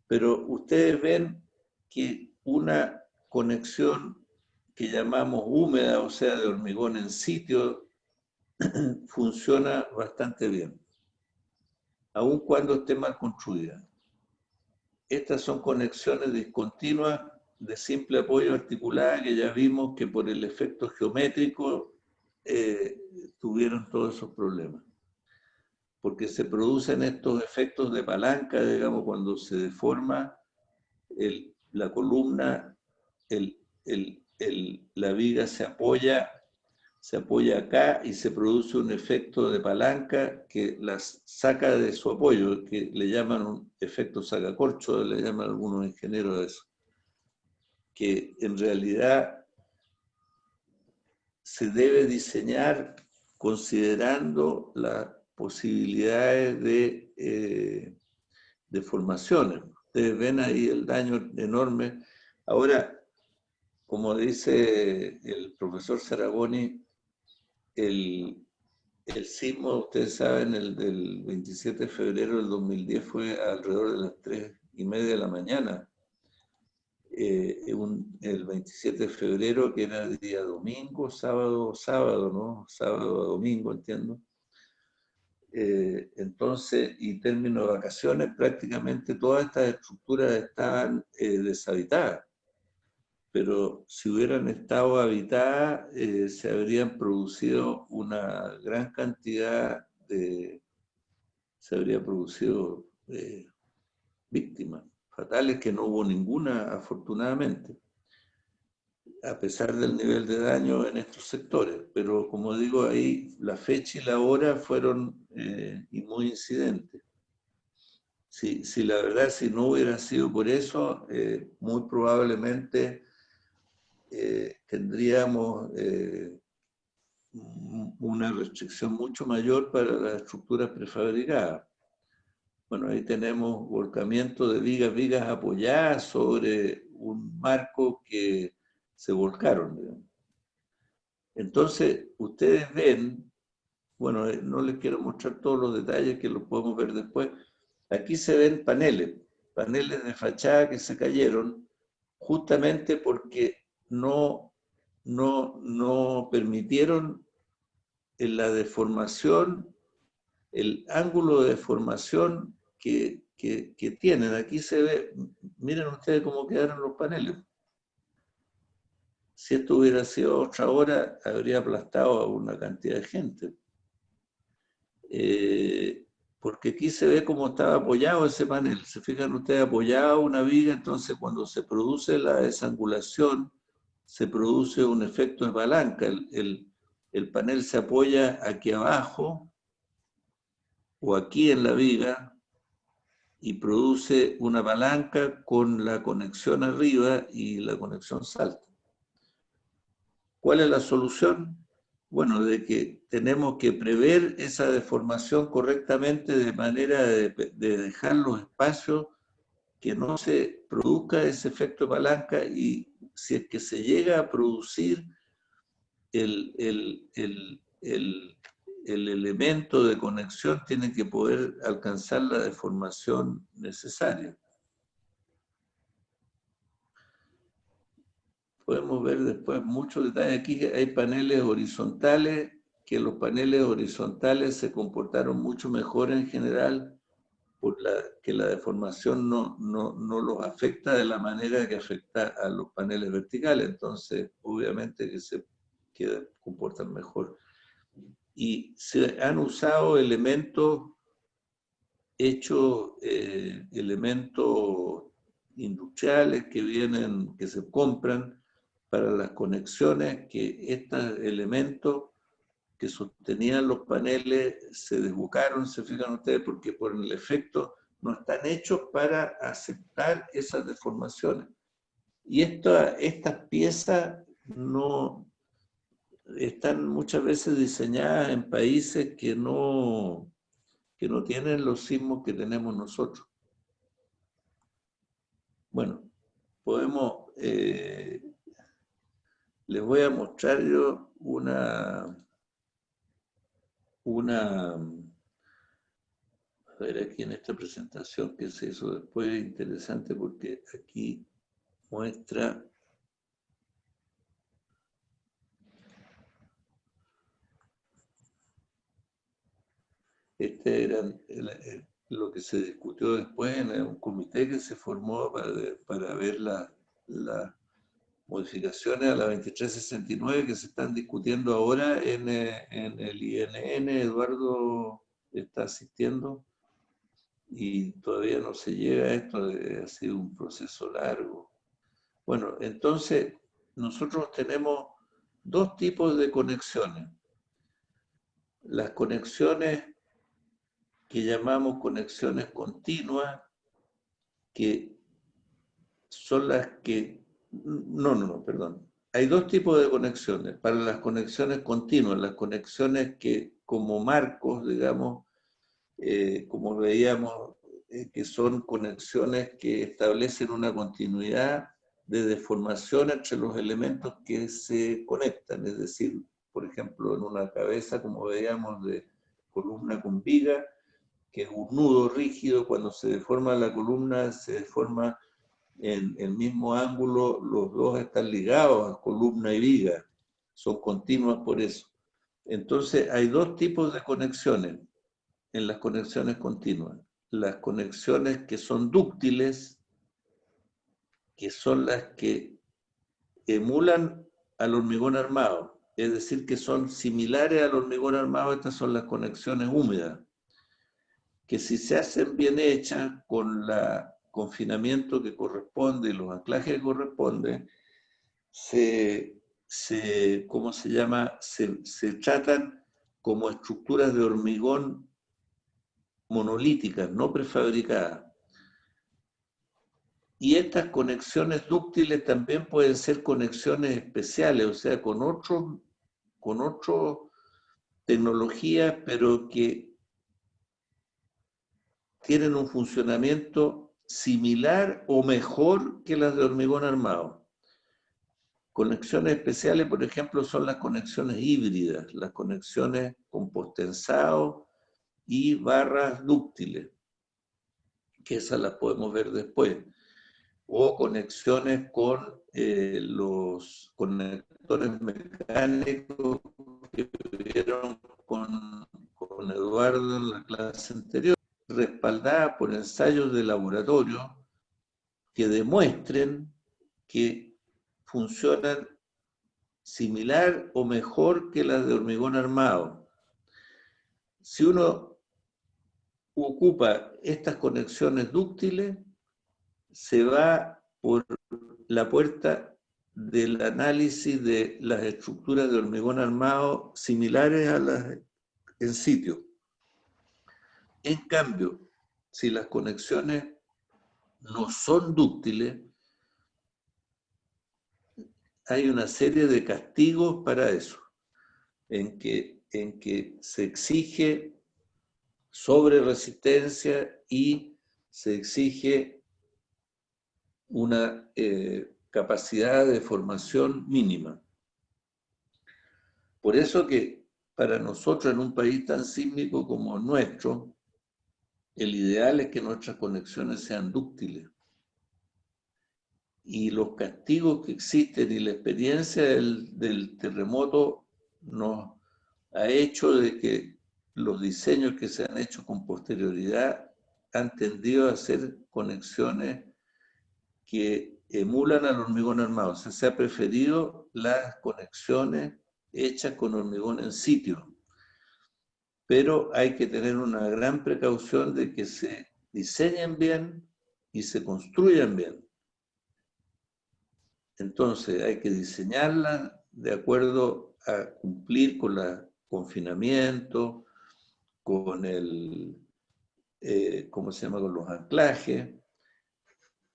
Pero ustedes ven que una conexión que llamamos húmeda, o sea, de hormigón en sitio, funciona bastante bien, aun cuando esté mal construida. Estas son conexiones discontinuas de simple apoyo articulada que ya vimos que por el efecto geométrico tuvieron todos esos problemas. Porque se producen estos efectos de palanca, digamos, cuando se deforma la columna, la viga se apoya acá y se produce un efecto de palanca que las saca de su apoyo, que le llaman un efecto sacacorcho, le llaman algunos ingenieros a eso, que en realidad se debe diseñar considerando las posibilidades de deformaciones. Ustedes ven ahí el daño enorme. Ahora, como dice el profesor Saragoni, el sismo, ustedes saben, el del 27 de febrero del 2010 fue alrededor de las 3:30 de la mañana. El 27 de febrero, que era el día domingo, sábado, ¿no? Sábado a domingo, entiendo. Entonces, y término de vacaciones, prácticamente todas estas estructuras estaban deshabitadas. Pero si hubieran estado habitadas, se habrían producido una gran cantidad se habría producido víctimas fatales, que no hubo ninguna, afortunadamente, a pesar del nivel de daño en estos sectores. Pero como digo, ahí la fecha y la hora fueron y muy incidentes. Si la verdad, si no hubiera sido por eso, muy probablemente tendríamos una restricción mucho mayor para las estructuras prefabricadas. Bueno, ahí tenemos volcamiento de vigas apoyadas sobre un marco que se volcaron, digamos. Entonces, ustedes ven, bueno, no les quiero mostrar todos los detalles, que los podemos ver después. Aquí se ven paneles de fachada que se cayeron justamente porque no permitieron en la deformación, el ángulo de deformación que tienen. Aquí se ve, miren ustedes cómo quedaron los paneles. Si esto hubiera sido otra hora, habría aplastado a una cantidad de gente. Porque aquí se ve cómo estaba apoyado ese panel. Se fijan ustedes, apoyado una viga, entonces cuando se produce la desangulación, se produce un efecto de palanca. El panel se apoya aquí abajo o aquí en la viga y produce una palanca con la conexión arriba y la conexión salta. ¿Cuál es la solución? Bueno, de que tenemos que prever esa deformación correctamente de manera de dejar los espacios que no se produzca ese efecto de palanca, y si es que se llega a producir el elemento de conexión, tiene que poder alcanzar la deformación necesaria. Podemos ver después muchos detalles. Aquí hay paneles horizontales, que los paneles horizontales se comportaron mucho mejor en general que la deformación no los afecta de la manera que afecta a los paneles verticales, entonces obviamente que comportan mejor. Y se han usado elementos hechos, elementos industriales que se compran para las conexiones, que estos elementos que sostenían los paneles se desbocaron, se fijan ustedes, porque por el efecto no están hechos para aceptar esas deformaciones. Y estas piezas no están muchas veces diseñadas en países que no tienen los sismos que tenemos nosotros. Bueno, podemos, les voy a mostrar yo a ver aquí en esta presentación que se hizo después, es interesante porque aquí muestra lo que se discutió después en un comité que se formó para ver las modificaciones a la 2369 que se están discutiendo ahora en el INN. Eduardo está asistiendo y todavía no se llega a esto, ha sido un proceso largo. Bueno, entonces nosotros tenemos dos tipos de conexiones. Las conexiones que llamamos conexiones continuas, que son las que... perdón. Hay dos tipos de conexiones. Para las conexiones continuas, las conexiones que como marcos, digamos, como veíamos, que son conexiones que establecen una continuidad de deformación entre los elementos que se conectan. Es decir, por ejemplo, en una cabeza, como veíamos, de columna con viga, que es un nudo rígido, cuando se deforma la columna, se deforma en el mismo ángulo, los dos están ligados a columna y viga, son continuas por eso. Entonces, hay dos tipos de conexiones en las conexiones continuas. Las conexiones que son dúctiles, que son las que emulan al hormigón armado, es decir, que son similares al hormigón armado. Estas son las conexiones húmedas, que si se hacen bien hechas con el confinamiento que corresponde y los anclajes que corresponden, ¿cómo se llama? Se tratan como estructuras de hormigón monolíticas, no prefabricadas. Y estas conexiones dúctiles también pueden ser conexiones especiales, o sea, con otras tecnologías, pero que tienen un funcionamiento similar o mejor que las de hormigón armado. Conexiones especiales, por ejemplo, son las conexiones híbridas, las conexiones con postensado y barras dúctiles, que esas las podemos ver después. O conexiones con los conectores mecánicos que vieron con Eduardo en la clase anterior, respaldada por ensayos de laboratorio que demuestren que funcionan similar o mejor que las de hormigón armado. Si uno ocupa estas conexiones dúctiles, se va por la puerta del análisis de las estructuras de hormigón armado similares a las en sitio. En cambio, si las conexiones no son dúctiles, hay una serie de castigos para eso, en que se exige sobreresistencia y se exige una capacidad de formación mínima. Por eso que para nosotros en un país tan sísmico como el nuestro, el ideal es que nuestras conexiones sean dúctiles. Y los castigos que existen y la experiencia del terremoto nos ha hecho de que los diseños que se han hecho con posterioridad han tendido a hacer conexiones que emulan al hormigón armado. O sea, se ha preferido las conexiones hechas con hormigón en sitio. Pero hay que tener una gran precaución de que se diseñen bien y se construyan bien. Entonces hay que diseñarlas de acuerdo a cumplir con el confinamiento, con el, ¿cómo se llama?, con los anclajes.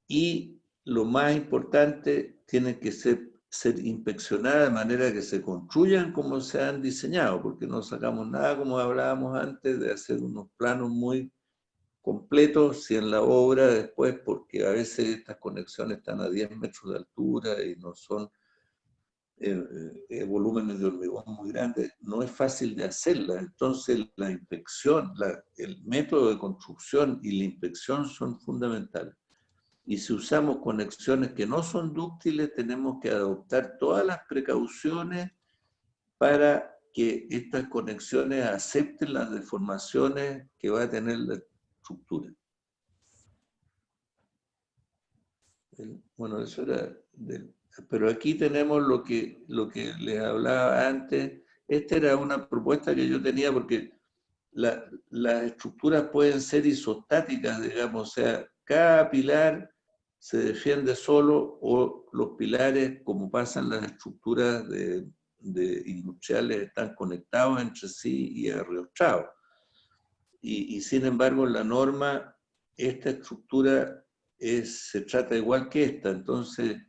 Y lo más importante, tienen que ser inspeccionadas de manera que se construyan como se han diseñado, porque no sacamos nada, como hablábamos antes, de hacer unos planos muy completos si en la obra después, porque a veces estas conexiones están a 10 metros de altura y no son volúmenes de hormigón muy grandes, no es fácil de hacerla. Entonces la inspección, el método de construcción y la inspección son fundamentales. Y si usamos conexiones que no son dúctiles, tenemos que adoptar todas las precauciones para que estas conexiones acepten las deformaciones que va a tener la estructura. Bueno, eso era pero aquí tenemos lo que les hablaba antes. Esta era una propuesta que yo tenía porque las estructuras pueden ser isostáticas, digamos, o sea, cada pilar se defiende solo o los pilares, como pasan las estructuras de industriales, están conectados entre sí y arriostrados. Y sin embargo, en la norma, esta estructura se trata igual que esta. Entonces,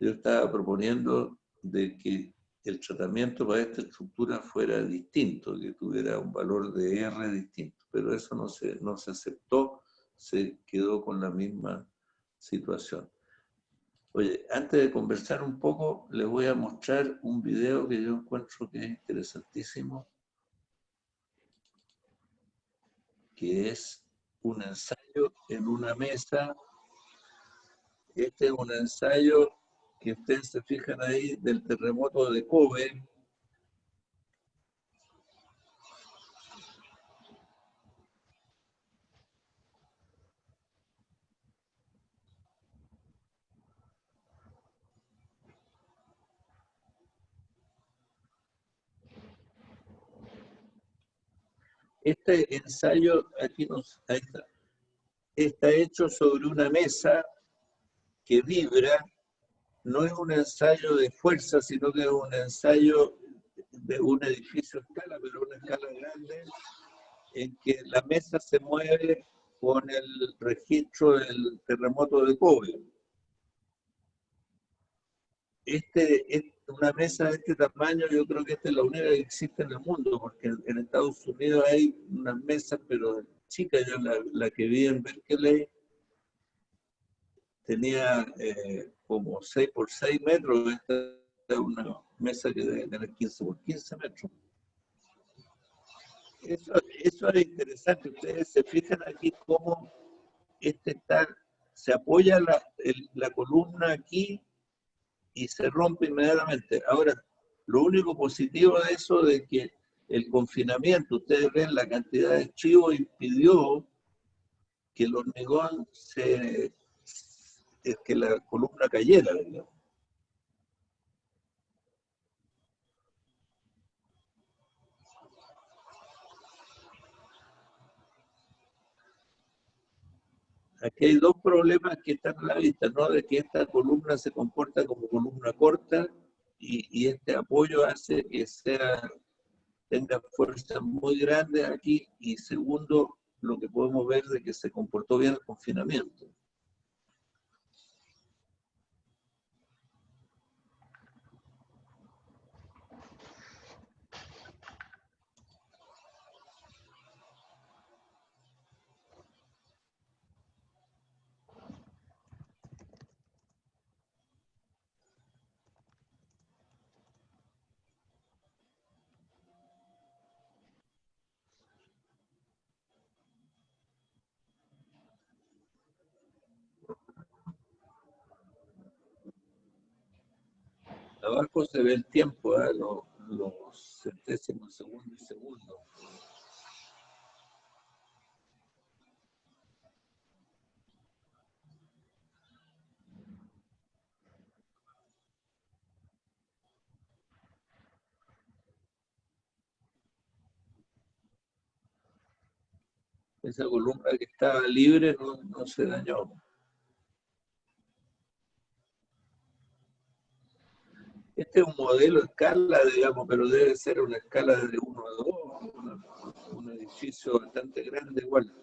yo estaba proponiendo de que el tratamiento para esta estructura fuera distinto, que tuviera un valor de R distinto, pero eso no se aceptó, se quedó con la misma situación. Oye, antes de conversar un poco, les voy a mostrar un video que yo encuentro que es interesantísimo, que es un ensayo en una mesa. Este es un ensayo que ustedes se fijan ahí del terremoto de Kobe. Este ensayo, aquí ahí está hecho sobre una mesa que vibra. No es un ensayo de fuerza, sino que es un ensayo de un edificio a escala, pero una escala grande, en que la mesa se mueve con el registro del terremoto de Kobe. Una mesa de este tamaño, yo creo que esta es la única que existe en el mundo, porque en Estados Unidos hay unas mesas, pero chicas. Yo la que vi en Berkeley tenía como 6 por 6 metros. Esta es una mesa que debe tener 15 por 15 metros. Eso es interesante. Ustedes se fijan aquí cómo se apoya la columna aquí y se rompe inmediatamente. Ahora, lo único positivo de eso es que el confinamiento, ustedes ven la cantidad de estribos, impidió que el hormigón que la columna cayera, digamos. Aquí hay dos problemas que están a la vista, ¿no? De que esta columna se comporta como columna corta y este apoyo hace que tenga fuerza muy grande aquí, y segundo, lo que podemos ver de que se comportó bien el confinamiento. Abajo se ve el tiempo, ¿eh? Los centésimos, segundos y segundos. Esa columna que estaba libre no se dañó. Este es un modelo a escala, digamos, pero debe ser una escala de 1 a 2, un edificio bastante grande igual.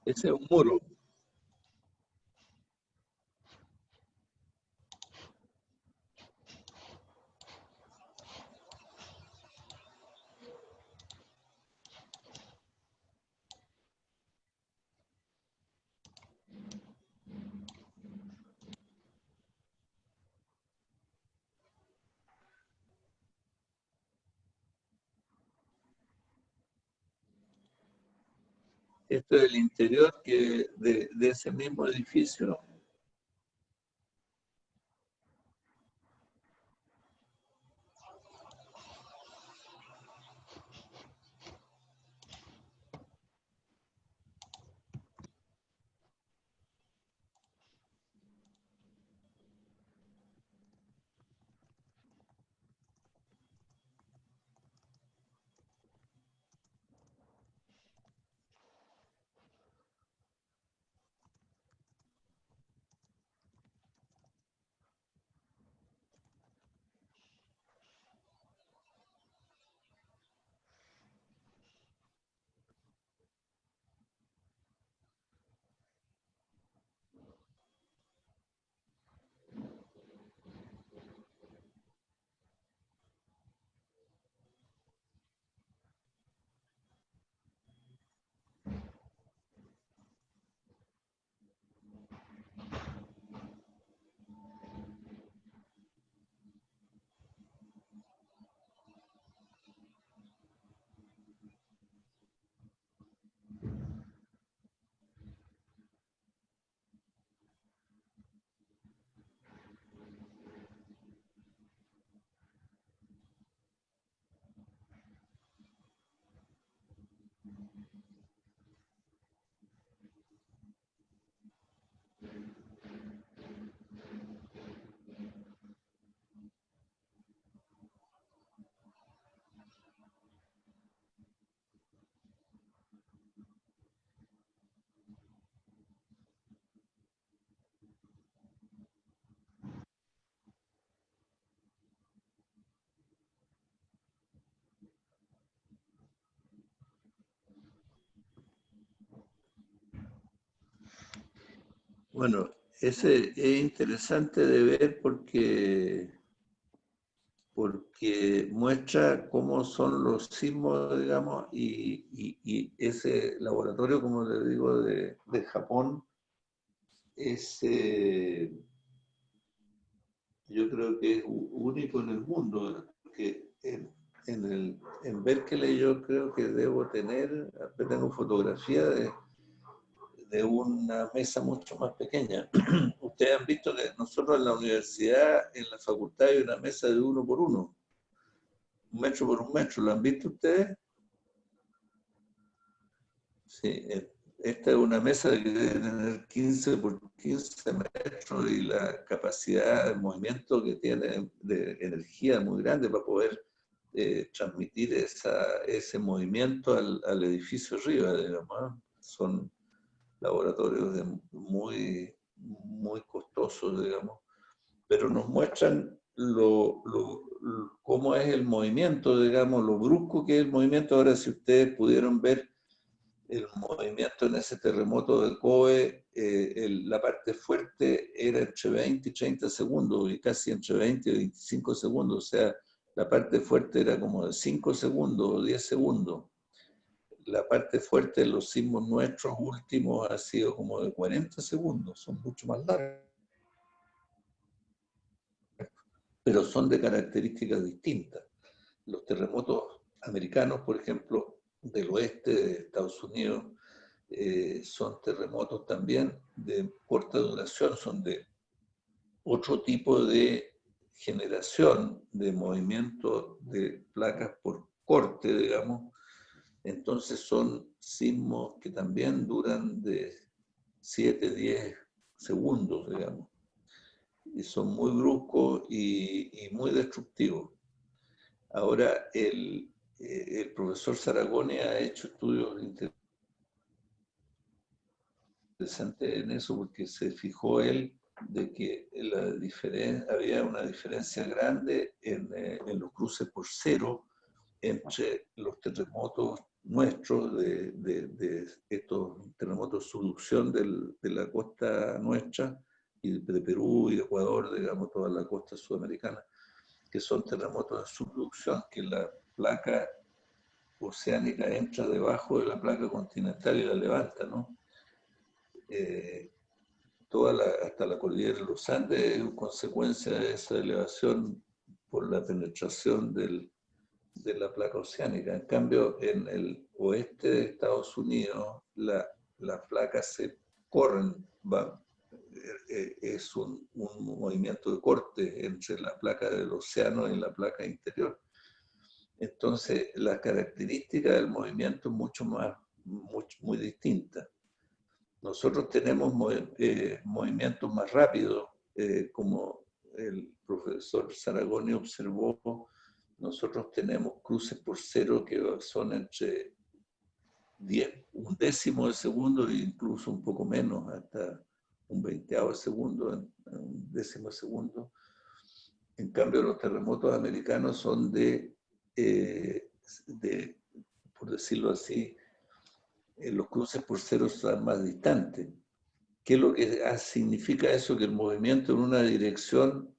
Ese es un muro. Esto es el interior de ese mismo edificio. Bueno, ese es interesante de ver porque muestra cómo son los sismos, digamos, y ese laboratorio, como le digo, de Japón, es, yo creo que es único en el mundo, que en Berkeley yo creo que debo tener, tengo fotografía de una mesa mucho más pequeña. Ustedes han visto que nosotros en la universidad, en la facultad, hay una mesa de 1 por 1, 1 metro por 1 metro. ¿Lo han visto ustedes? Sí. Esta es una mesa que debe tener 15 por 15 metros y la capacidad de movimiento que tiene de energía muy grande para poder transmitir ese movimiento al edificio arriba, digamos. Son laboratorios muy costosos, digamos, pero nos muestran cómo es el movimiento, digamos, lo brusco que es el movimiento. Ahora, si ustedes pudieron ver el movimiento en ese terremoto de Kobe, la parte fuerte era entre 20 y 30 segundos, y casi entre 20 y 25 segundos, o sea, la parte fuerte era como de 5 segundos o 10 segundos. La parte fuerte de los sismos nuestros últimos ha sido como de 40 segundos, son mucho más largos, pero son de características distintas. Los terremotos americanos, por ejemplo, del oeste de Estados Unidos, son terremotos también de corta duración, son de otro tipo de generación de movimiento de placas por corte, digamos, Entonces son sismos que también duran de 7, 10 segundos, digamos, y son muy bruscos y muy destructivos. Ahora, el profesor Saragoni ha hecho estudios interesantes en eso porque se fijó él de que había una diferencia grande en los cruces por cero entre los terremotos nuestros, de estos terremotos de subducción de la costa nuestra, y de Perú y de Ecuador, digamos, toda la costa sudamericana, que son terremotos de subducción, que la placa oceánica entra debajo de la placa continental y la levanta, ¿no? Hasta la cordillera de los Andes es consecuencia de esa elevación por la penetración de la placa oceánica. En cambio, en el oeste de Estados Unidos, las placas se corren, es un movimiento de corte entre la placa del océano y la placa interior. Entonces, la característica del movimiento es muy distinta. Nosotros tenemos movimientos más rápidos, como el profesor Saragoni observó. Nosotros tenemos cruces por cero que son entre un décimo de segundo e incluso un poco menos, hasta un 20avo de segundo, un décimo de segundo. En cambio, los terremotos americanos son por decirlo así, los cruces por cero son más distantes. ¿Qué es lo que significa eso? Que el movimiento en una dirección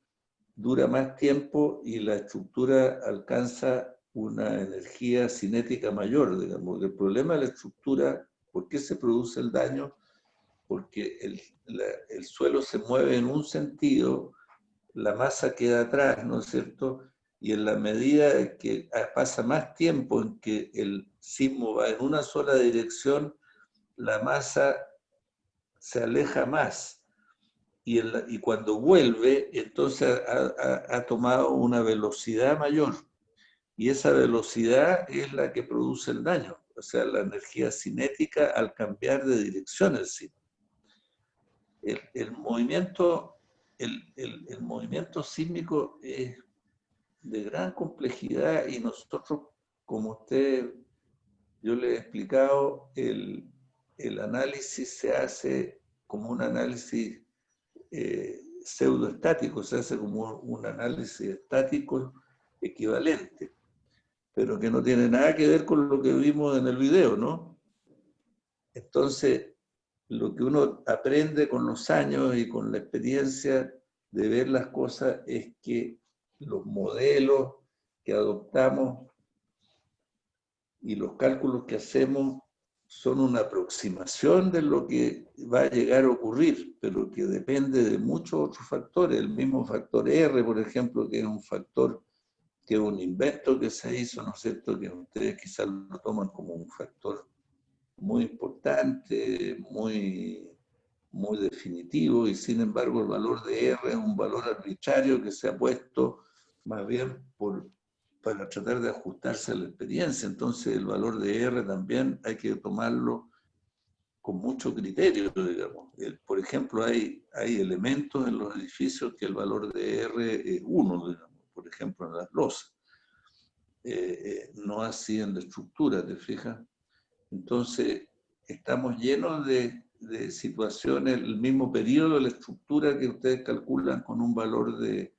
dura más tiempo y la estructura alcanza una energía cinética mayor, digamos. El problema de la estructura, ¿por qué se produce el daño? Porque el suelo se mueve en un sentido, la masa queda atrás, ¿no es cierto? Y en la medida que pasa más tiempo en que el sismo va en una sola dirección, la masa se aleja más. Y cuando vuelve, entonces ha tomado una velocidad mayor. Y esa velocidad es la que produce el daño, o sea, la energía cinética al cambiar de dirección el sismo. El movimiento sísmico es de gran complejidad y nosotros, como yo le he explicado, el análisis se hace como un análisis pseudoestático, se hace como un análisis estático equivalente, pero que no tiene nada que ver con lo que vimos en el video, ¿no? Entonces, lo que uno aprende con los años y con la experiencia de ver las cosas es que los modelos que adoptamos y los cálculos que hacemos son una aproximación de lo que va a llegar a ocurrir, pero que depende de muchos otros factores. El mismo factor R, por ejemplo, que es un factor, que es un invento que se hizo, ¿no es cierto?, que ustedes quizás lo toman como un factor muy importante, muy definitivo, y sin embargo el valor de R es un valor arbitrario que se ha puesto más bien para tratar de ajustarse a la experiencia. Entonces el valor de R también hay que tomarlo con mucho criterio, digamos. Por ejemplo, hay elementos en los edificios que el valor de R es 1, digamos, por ejemplo, en las losas. No así en la estructura, ¿te fijas? Entonces, estamos llenos de situaciones, el mismo periodo de la estructura que ustedes calculan con un valor de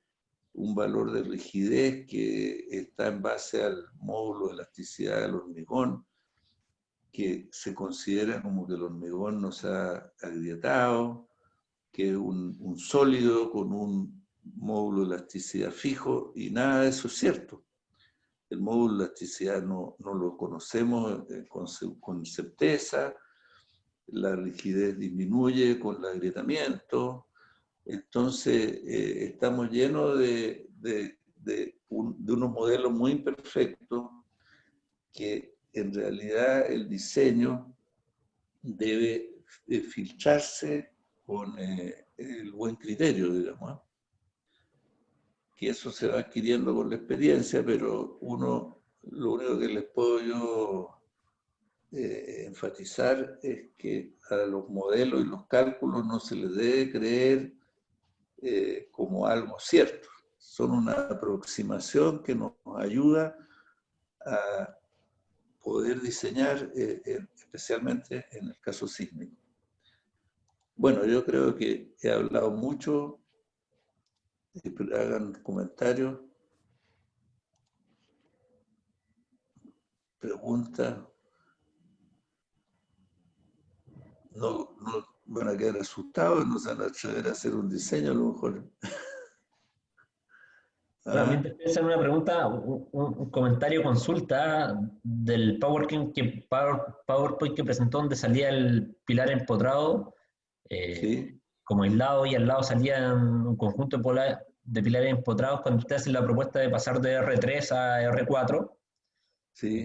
rigidez que está en base al módulo de elasticidad del hormigón, que se considera como que el hormigón no se ha agrietado, que es un sólido con un módulo de elasticidad fijo, y nada de eso es cierto. El módulo de elasticidad no lo conocemos con certeza, la rigidez disminuye con el agrietamiento. Entonces, estamos llenos de unos modelos muy imperfectos que en realidad el diseño debe filtrarse con el buen criterio, digamos. Que eso se va adquiriendo con la experiencia, pero lo único que les puedo yo enfatizar es que a los modelos y los cálculos no se les debe creer como algo cierto. Son una aproximación que nos ayuda a poder diseñar, especialmente en el caso sísmico. Bueno, yo creo que he hablado mucho. Hagan comentarios, preguntas. No van a quedar asustados, no se van a atrever a hacer un diseño a lo mejor. Bueno, a mí me hacer una pregunta, un comentario, consulta del PowerPoint que presentó, donde salía el pilar empotrado Sí, como aislado, y al lado salía un conjunto de pilares empotrados cuando usted hace la propuesta de pasar de R3 a R4. sí.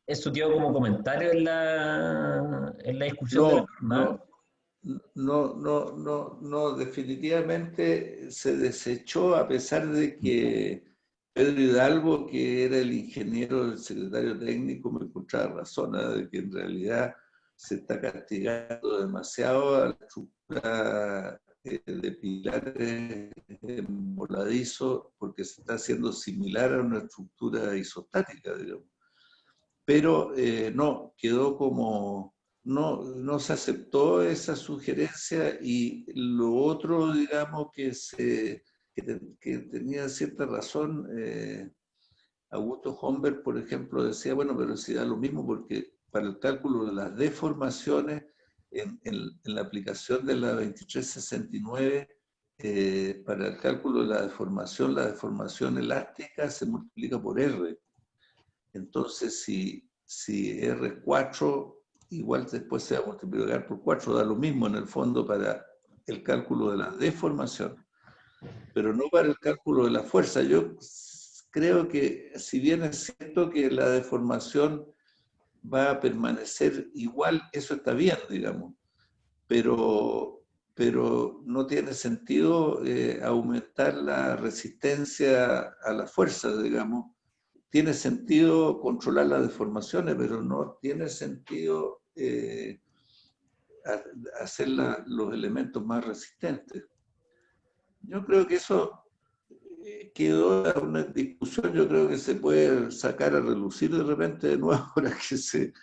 ¿Eso quedó como comentario en la discusión de la No, norma? no, definitivamente se desechó a pesar de que Pedro Hidalgo, que era el ingeniero del secretario técnico, me encontraba razón, de que en realidad se está castigando demasiado a la estructura de pilares voladizos porque se está haciendo similar a una estructura isostática, digamos. Pero no, quedó como, no se aceptó esa sugerencia y lo otro, digamos, que tenía cierta razón, Augusto Homberg, por ejemplo, decía, bueno, pero si da lo mismo porque para el cálculo de las deformaciones, en la aplicación de la 2369, para el cálculo de la deformación elástica se multiplica por R. Entonces, si R4 igual después se va a multiplicar por 4, da lo mismo en el fondo para el cálculo de la deformación, pero no para el cálculo de la fuerza. Yo creo que, si bien es cierto que la deformación va a permanecer igual, eso está bien, digamos, pero no tiene sentido aumentar la resistencia a la fuerza, digamos. Tiene sentido controlar las deformaciones, pero no tiene sentido hacer los elementos más resistentes. Yo creo que eso quedó en una discusión, yo creo que se puede sacar a relucir de repente de nuevo ahora que se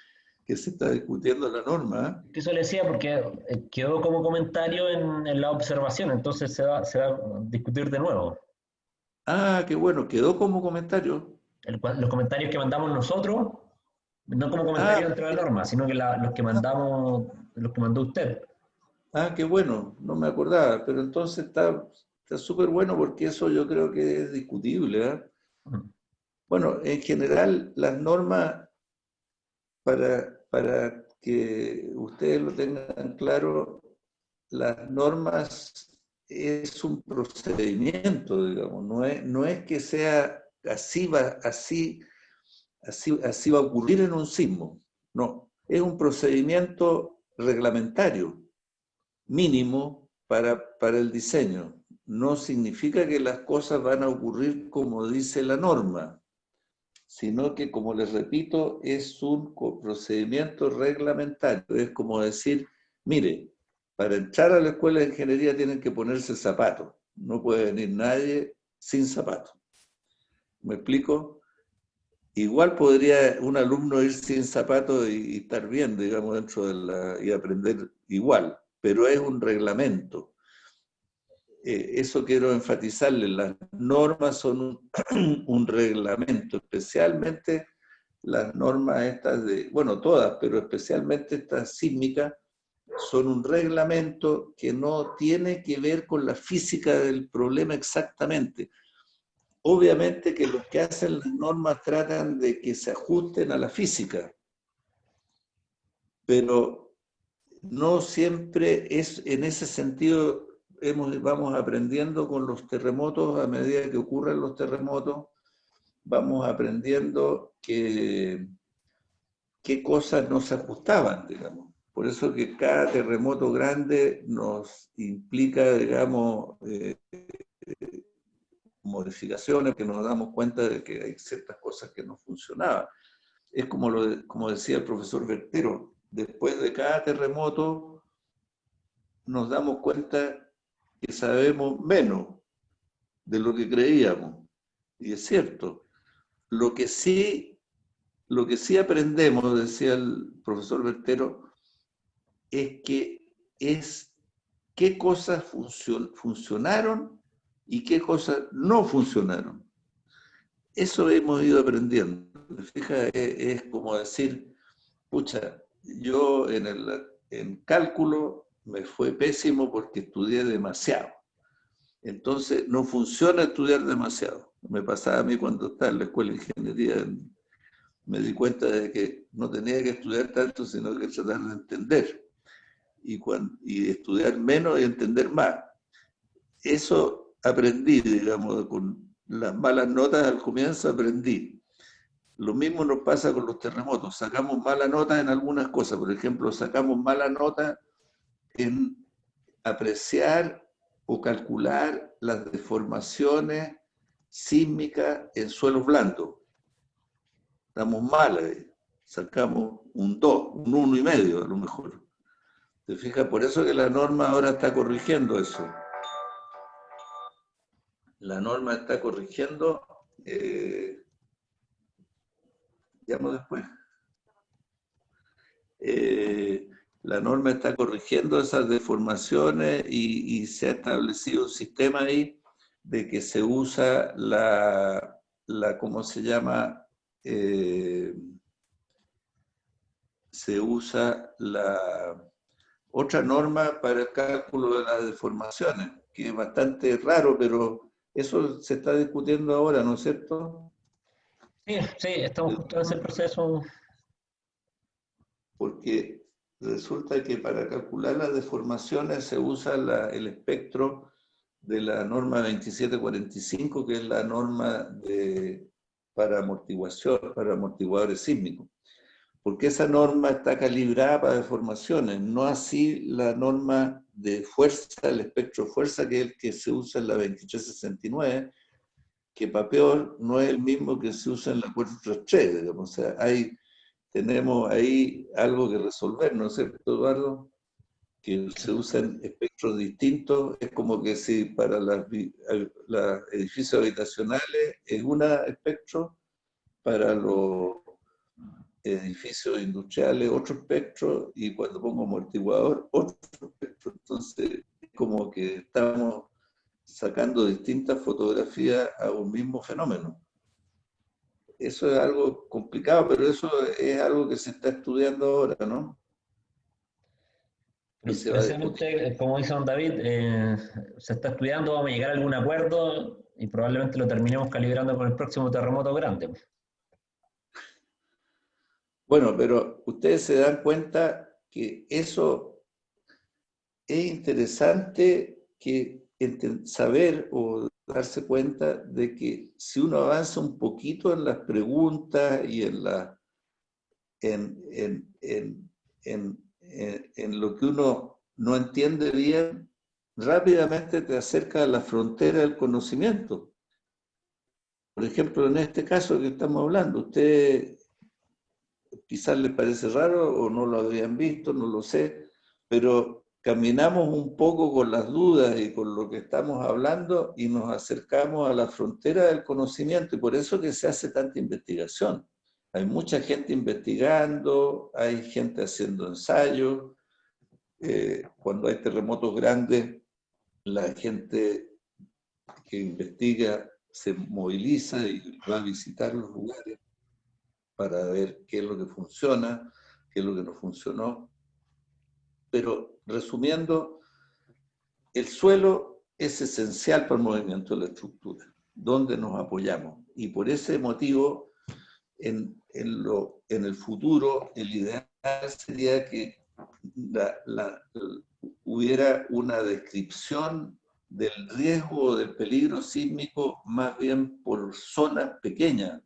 está discutiendo la norma. Que eso le decía porque quedó como comentario en la observación, entonces se va a discutir de nuevo. Ah, qué bueno, quedó como comentario. Los comentarios que mandamos nosotros, no como Ah, comentarios dentro de la norma, sino que los que mandó usted. qué bueno, no me acordaba, pero entonces está súper bueno porque eso yo creo que es discutible, ¿eh? Bueno, en general las normas, para que ustedes lo tengan claro, las normas es un procedimiento, digamos, no es que sea así va a ocurrir en un sismo, no, es un procedimiento reglamentario mínimo para el diseño. No significa que las cosas van a ocurrir como dice la norma, sino que, como les repito, es un procedimiento reglamentario. Es como decir, mire, para entrar a la escuela de ingeniería tienen que ponerse zapatos. No puede venir nadie sin zapatos. ¿Me explico? Igual podría un alumno ir sin zapatos y estar bien, digamos, y aprender igual, pero es un reglamento. Eso quiero enfatizarle, las normas son un reglamento, especialmente las normas estas bueno, todas, pero especialmente estas sísmicas, son un reglamento que no tiene que ver con la física del problema exactamente. Obviamente que los que hacen las normas tratan de que se ajusten a la física, pero no siempre es en ese sentido. Vamos aprendiendo con los terremotos, a medida que ocurren los terremotos, vamos aprendiendo qué cosas no se ajustaban, digamos. Por eso que cada terremoto grande nos implica, digamos, modificaciones, que nos damos cuenta de que hay ciertas cosas que no funcionaban. es como decía el profesor Vertero, después de cada terremoto nos damos cuenta que sabemos menos de lo que creíamos. Y es cierto. Lo que sí aprendemos, decía el profesor Vertero, es qué cosas funcionaron y qué cosas no funcionaron. Eso hemos ido aprendiendo. Fija, es como decir, pucha, yo en cálculo me fue pésimo porque estudié demasiado. Entonces, no funciona estudiar demasiado. Me pasaba a mí cuando estaba en la escuela de ingeniería, me di cuenta de que no tenía que estudiar tanto, sino que tratar de entender. Y estudiar menos y entender más. Eso aprendí, digamos, con las malas notas al comienzo aprendí. Lo mismo nos pasa con los terremotos. Sacamos mala nota en algunas cosas. Por ejemplo, sacamos mala nota en apreciar o calcular las deformaciones sísmicas en suelos blandos. Estamos mal ahí. Sacamos un 2, un 1,5 a lo mejor. ¿Te fijas? Por eso que la norma ahora está corrigiendo eso. La norma está corrigiendo, llamo después. La norma está corrigiendo esas deformaciones y se ha establecido un sistema ahí de que se usa ¿cómo se llama? Se usa la otra norma para el cálculo de las deformaciones, que es bastante raro, pero eso se está discutiendo ahora, ¿no es cierto? Sí, sí, estamos justo en ese proceso. Porque resulta que para calcular las deformaciones se usa el espectro de la norma 2745, que es la norma para amortiguadores sísmicos. Porque esa norma está calibrada para deformaciones, no así la norma de fuerza, el espectro de fuerza, que es el que se usa en la 2369, que para peor no es el mismo que se usa en la 433, digamos. O sea, tenemos ahí algo que resolver, ¿no es cierto, Eduardo? Que se usan espectros distintos, es como que si para los edificios habitacionales es un espectro, para los edificios industriales otro espectro, y cuando pongo amortiguador otro espectro. Entonces, es como que estamos sacando distintas fotografías a un mismo fenómeno. Eso es algo complicado, pero eso es algo que se está estudiando ahora, ¿no? Y se va a discutir. Precisamente, como dice don David, se está estudiando, vamos a llegar a algún acuerdo y probablemente lo terminemos calibrando con el próximo terremoto grande. Bueno, pero ustedes se dan cuenta que eso es interesante, que saber o darse cuenta de que si uno avanza un poquito en las preguntas y en lo que uno no entiende bien, rápidamente te acerca a la frontera del conocimiento. Por ejemplo, en este caso que estamos hablando, usted quizás les parece raro o no lo habrían visto, no lo sé, pero caminamos un poco con las dudas y con lo que estamos hablando y nos acercamos a la frontera del conocimiento, y por eso que se hace tanta investigación. Hay mucha gente investigando, hay gente haciendo ensayos. Cuando hay terremotos grandes, la gente que investiga se moviliza y va a visitar los lugares para ver qué es lo que funciona, qué es lo que no funcionó. Pero resumiendo, el suelo es esencial para el movimiento de la estructura, donde nos apoyamos. Y por ese motivo, en el futuro, el ideal sería que hubiera una descripción del riesgo o del peligro sísmico más bien por zonas pequeñas,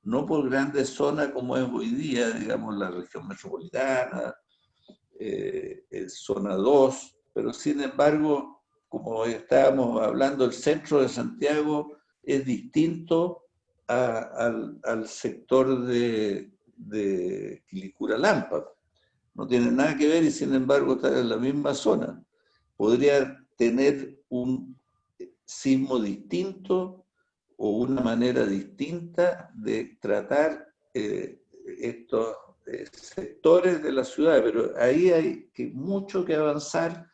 no por grandes zonas como es hoy día, digamos, la región metropolitana, zona 2, pero sin embargo, como estábamos hablando, el centro de Santiago es distinto al sector de de Quilicura-Lampa. No tiene nada que ver y sin embargo está en la misma zona. Podría tener un sismo distinto o una manera distinta de tratar estos sectores de la ciudad, pero ahí hay mucho que avanzar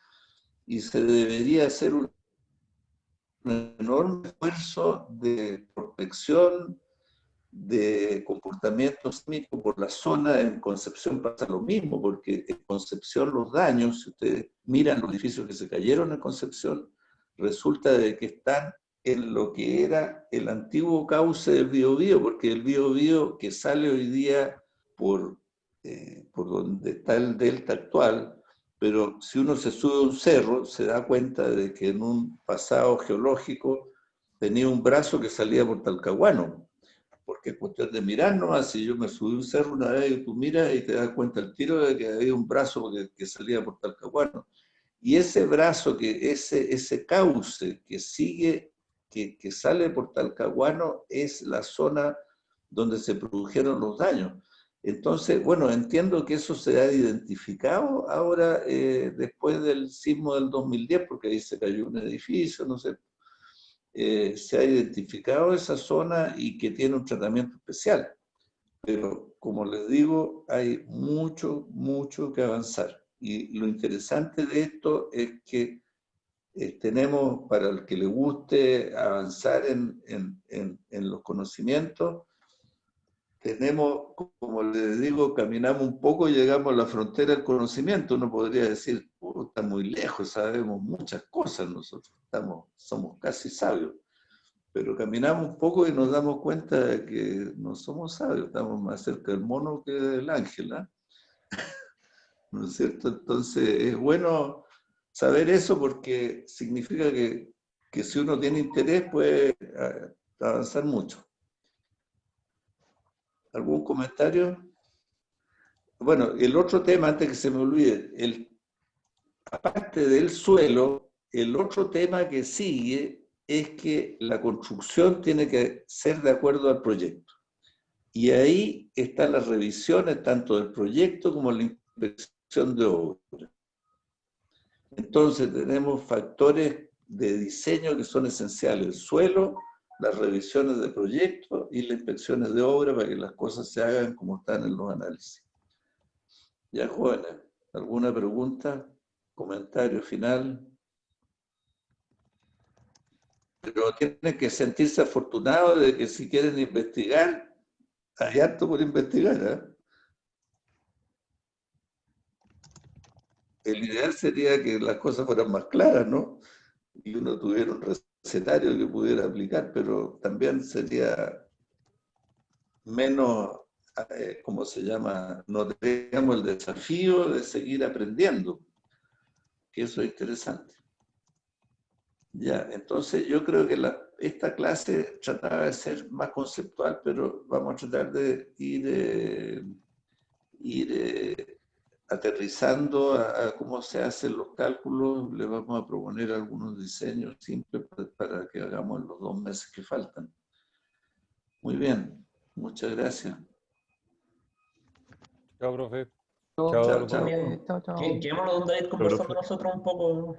y se debería hacer un enorme esfuerzo de prospección, de comportamiento sísmico por la zona. En Concepción pasa lo mismo, porque en Concepción los daños, si ustedes miran los edificios que se cayeron en Concepción, resulta de que están en lo que era el antiguo cauce del Biobío, porque el Biobío que sale hoy día por donde está el delta actual, pero si uno se sube a un cerro, se da cuenta de que en un pasado geológico tenía un brazo que salía por Talcahuano, porque es cuestión de mirar nomás. Si yo me subí a un cerro una vez y tú miras y te das cuenta al tiro de que había un brazo que salía por Talcahuano. Y ese brazo, ese cauce que sigue, que sale por Talcahuano, es la zona donde se produjeron los daños. Entonces, bueno, entiendo que eso se ha identificado ahora después del sismo del 2010, porque ahí se cayó un edificio, no sé. Se ha identificado esa zona y que tiene un tratamiento especial. Pero, como les digo, hay mucho, mucho que avanzar. Y lo interesante de esto es que tenemos, para el que le guste avanzar en los conocimientos, tenemos, como les digo, caminamos un poco y llegamos a la frontera del conocimiento. Uno podría decir, está muy lejos, sabemos muchas cosas nosotros, somos casi sabios. Pero caminamos un poco y nos damos cuenta de que no somos sabios, estamos más cerca del mono que del ángel, ¿eh? ¿No es cierto? Entonces es bueno saber eso porque significa que si uno tiene interés puede avanzar mucho. ¿Algún comentario? Bueno, el otro tema, antes que se me olvide, aparte del suelo, el otro tema que sigue es que la construcción tiene que ser de acuerdo al proyecto. Y ahí están las revisiones tanto del proyecto como la inspección de obra. Entonces tenemos factores de diseño que son esenciales: el suelo, las revisiones de proyecto y las inspecciones de obra para que las cosas se hagan como están en los análisis. Ya, jóvenes, ¿alguna pregunta? ¿Comentario final? Pero tienen que sentirse afortunados de que si quieren investigar, hay harto por investigar, ¿eh? El ideal sería que las cosas fueran más claras, ¿no? Y uno tuviera un recetario que pudiera aplicar, pero también sería menos, ¿cómo se llama? No tendríamos el desafío de seguir aprendiendo, que eso es interesante. Ya, entonces yo creo que esta clase trataba de ser más conceptual, pero vamos a tratar de ir aterrizando a cómo se hacen los cálculos. Le vamos a proponer algunos diseños simples para que hagamos en los 2 meses que faltan. Muy bien, muchas gracias. Chao, profe. Chao, Chao, Chao, alumnos. chao. También, chao, chao. quedémonos, don David, conversando nosotros un poco